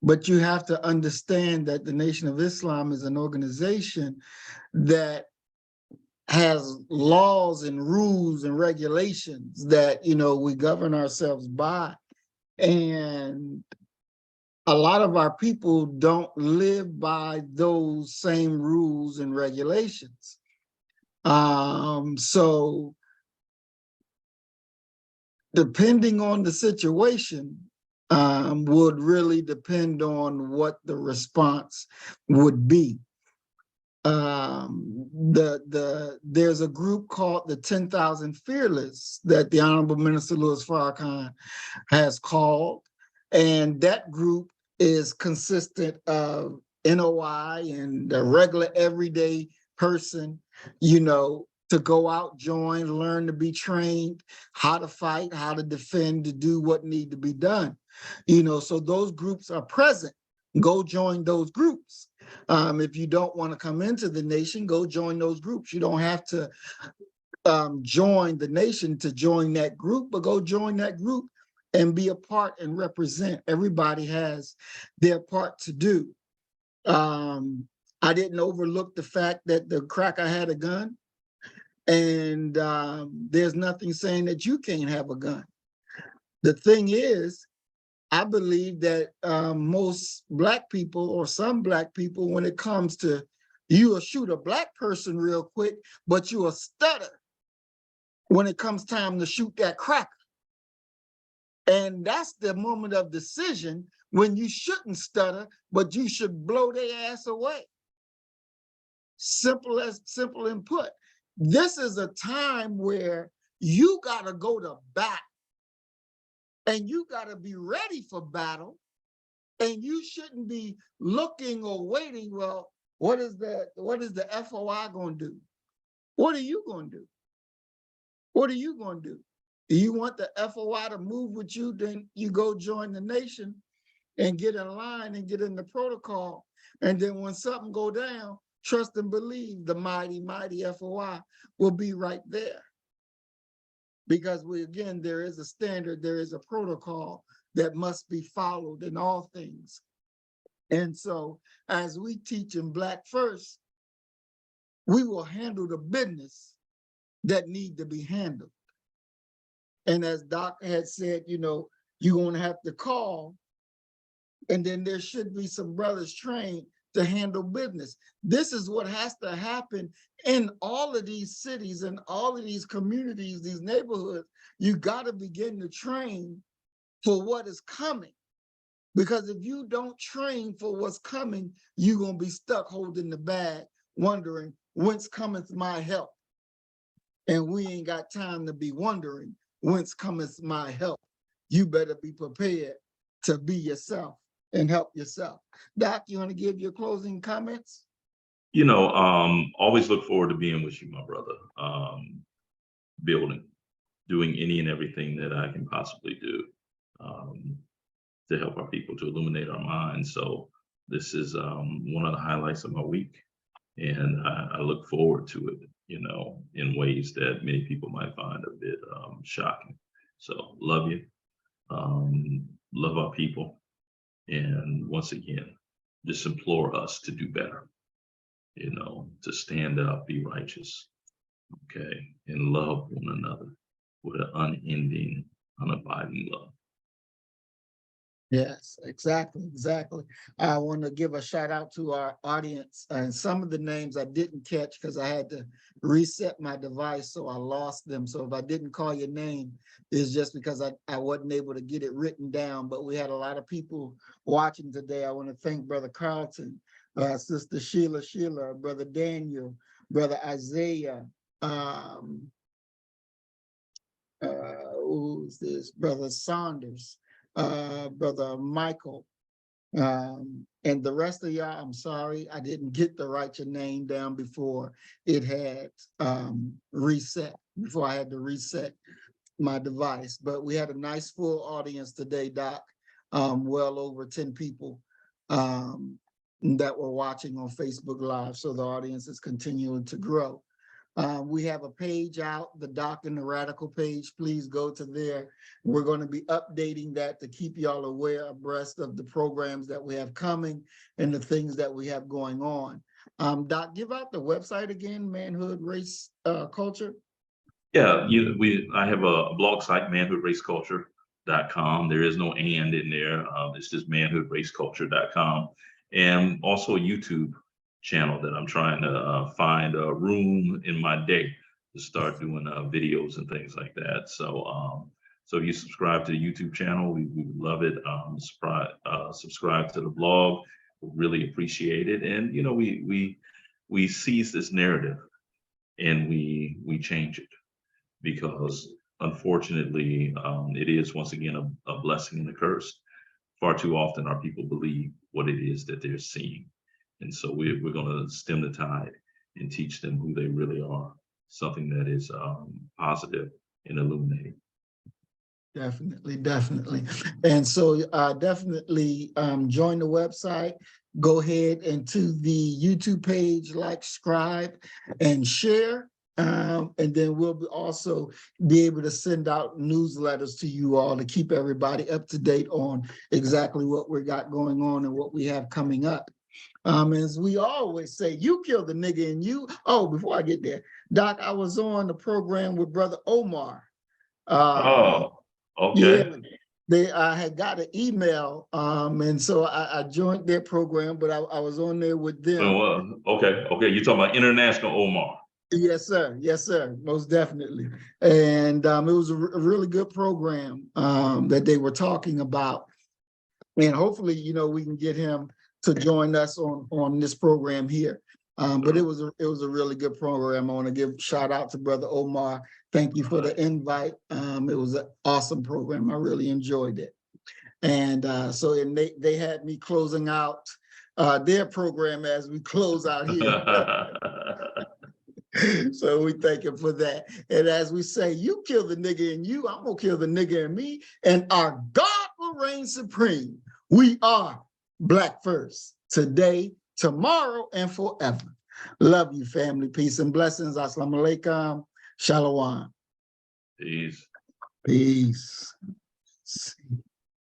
But you have to understand that the Nation of Islam is an organization that has laws and rules and regulations that, you know, we govern ourselves by. And a lot of our people don't live by those same rules and regulations. So depending on the situation, would really depend on what the response would be. There's a group called the 10,000 Fearless that the Honorable Minister Louis Farrakhan has called, and that group is consistent of NOI and a regular everyday person, you know, to go out, join, learn to be trained, how to fight, how to defend, to do what need to be done. You know, so those groups are present. Go join those groups. If you don't want to come into the nation, go join those groups. You don't have to join the nation to join that group, but go join that group and be a part and represent. Everybody has their part to do. I didn't overlook the fact that the cracker had a gun, and there's nothing saying that you can't have a gun. The thing is, I believe that most Black people, or some Black people, when it comes to, you will shoot a Black person real quick, but you will stutter when it comes time to shoot that cracker. And that's the moment of decision when you shouldn't stutter, but you should blow their ass away. Simple input. This is a time where you gotta go to bat And you got to be ready for battle. And you shouldn't be looking or waiting. Well, what is the FOI going to do? What are you going to do? What are you going to do? Do you want the FOI to move with you? Then you go join the nation and get in line and get in the protocol. And then when something go down, trust and believe the mighty, mighty FOI will be right there. Because there is a standard, there is a protocol that must be followed in all things. And so as we teach in Black First, we will handle the business that need to be handled. And as Doc had said, you're going to have to call, and then there should be some brothers trained to handle business. This is what has to happen in all of these cities and all of these communities, these neighborhoods. You got to begin to train for what is coming. Because if you don't train for what's coming, you're going to be stuck holding the bag, wondering, whence cometh my help? And we ain't got time to be wondering, whence cometh my help? You better be prepared to be yourself and help yourself. Doc, you want to give your closing comments? Always look forward to being with you, my brother. Doing any and everything that I can possibly do to help our people, to illuminate our minds. So this is one of the highlights of my week. And I look forward to it, in ways that many people might find a bit shocking. So love you, love our people. And once again, just implore us to do better, to stand up, be righteous, okay, and love one another with an unending, unabiding love. Yes, exactly. I want to give a shout out to our audience, and some of the names I didn't catch because I had to reset my device, so I lost them. So if I didn't call your name, it's just because I wasn't able to get it written down, but we had a lot of people watching today. I want to thank Brother Carlton, Sister Sheila, Brother Daniel, Brother Isaiah, who's this? Brother Saunders, Brother Michael, and the rest of y'all. I'm sorry, I didn't get to write your name down before it had reset, before I had to reset my device. But we had a nice full audience today, Doc. Well over 10 people that were watching on Facebook Live. So the audience is continuing to grow. We have a page out, the Doc and the Radical page. Please go to there. We're going to be updating that to keep y'all aware, abreast of the programs that we have coming and the things that we have going on. Doc, give out the website again, Manhood Race Culture. Yeah, I have a blog site, manhoodraceculture.com. There is no and in there. It's just manhoodraceculture.com, and also a YouTube channel that I'm trying to find a room in my day to start doing videos and things like that. So if you subscribe to the YouTube channel, we would love it. Subscribe to the blog, we really appreciate it. And we seize this narrative and we change it, because unfortunately it is once again a blessing and a curse. Far too often our people believe what it is that they're seeing. And so we're going to stem the tide and teach them who they really are, something that is positive and illuminating. Definitely. And so definitely join the website. Go ahead and to the YouTube page, like, subscribe, and share. And then we'll also be able to send out newsletters to you all to keep everybody up to date on exactly what we got going on and what we have coming up. As we always say, you kill the nigga in you. Oh, before I get there, Doc, I was on the program with Brother Omar. Oh, okay. Yeah, I had got an email, and so I joined their program, but I was on there with them. Okay. You're talking about International Omar. Yes, sir. Most definitely. And it was a really good program that they were talking about. And hopefully, we can get him to join us on this program here. But it was a really good program. I want to give shout out to Brother Omar. Thank you for the invite. It was an awesome program. I really enjoyed it. And they had me closing out their program as we close out here. So we thank him for that. And as we say, you kill the nigga in you, I'm gonna kill the nigga in me, and our God will reign supreme. We are Black First, today, tomorrow, and forever. Love you, family. Peace and blessings. Assalamu alaikum. Shalom. Peace. Peace. See.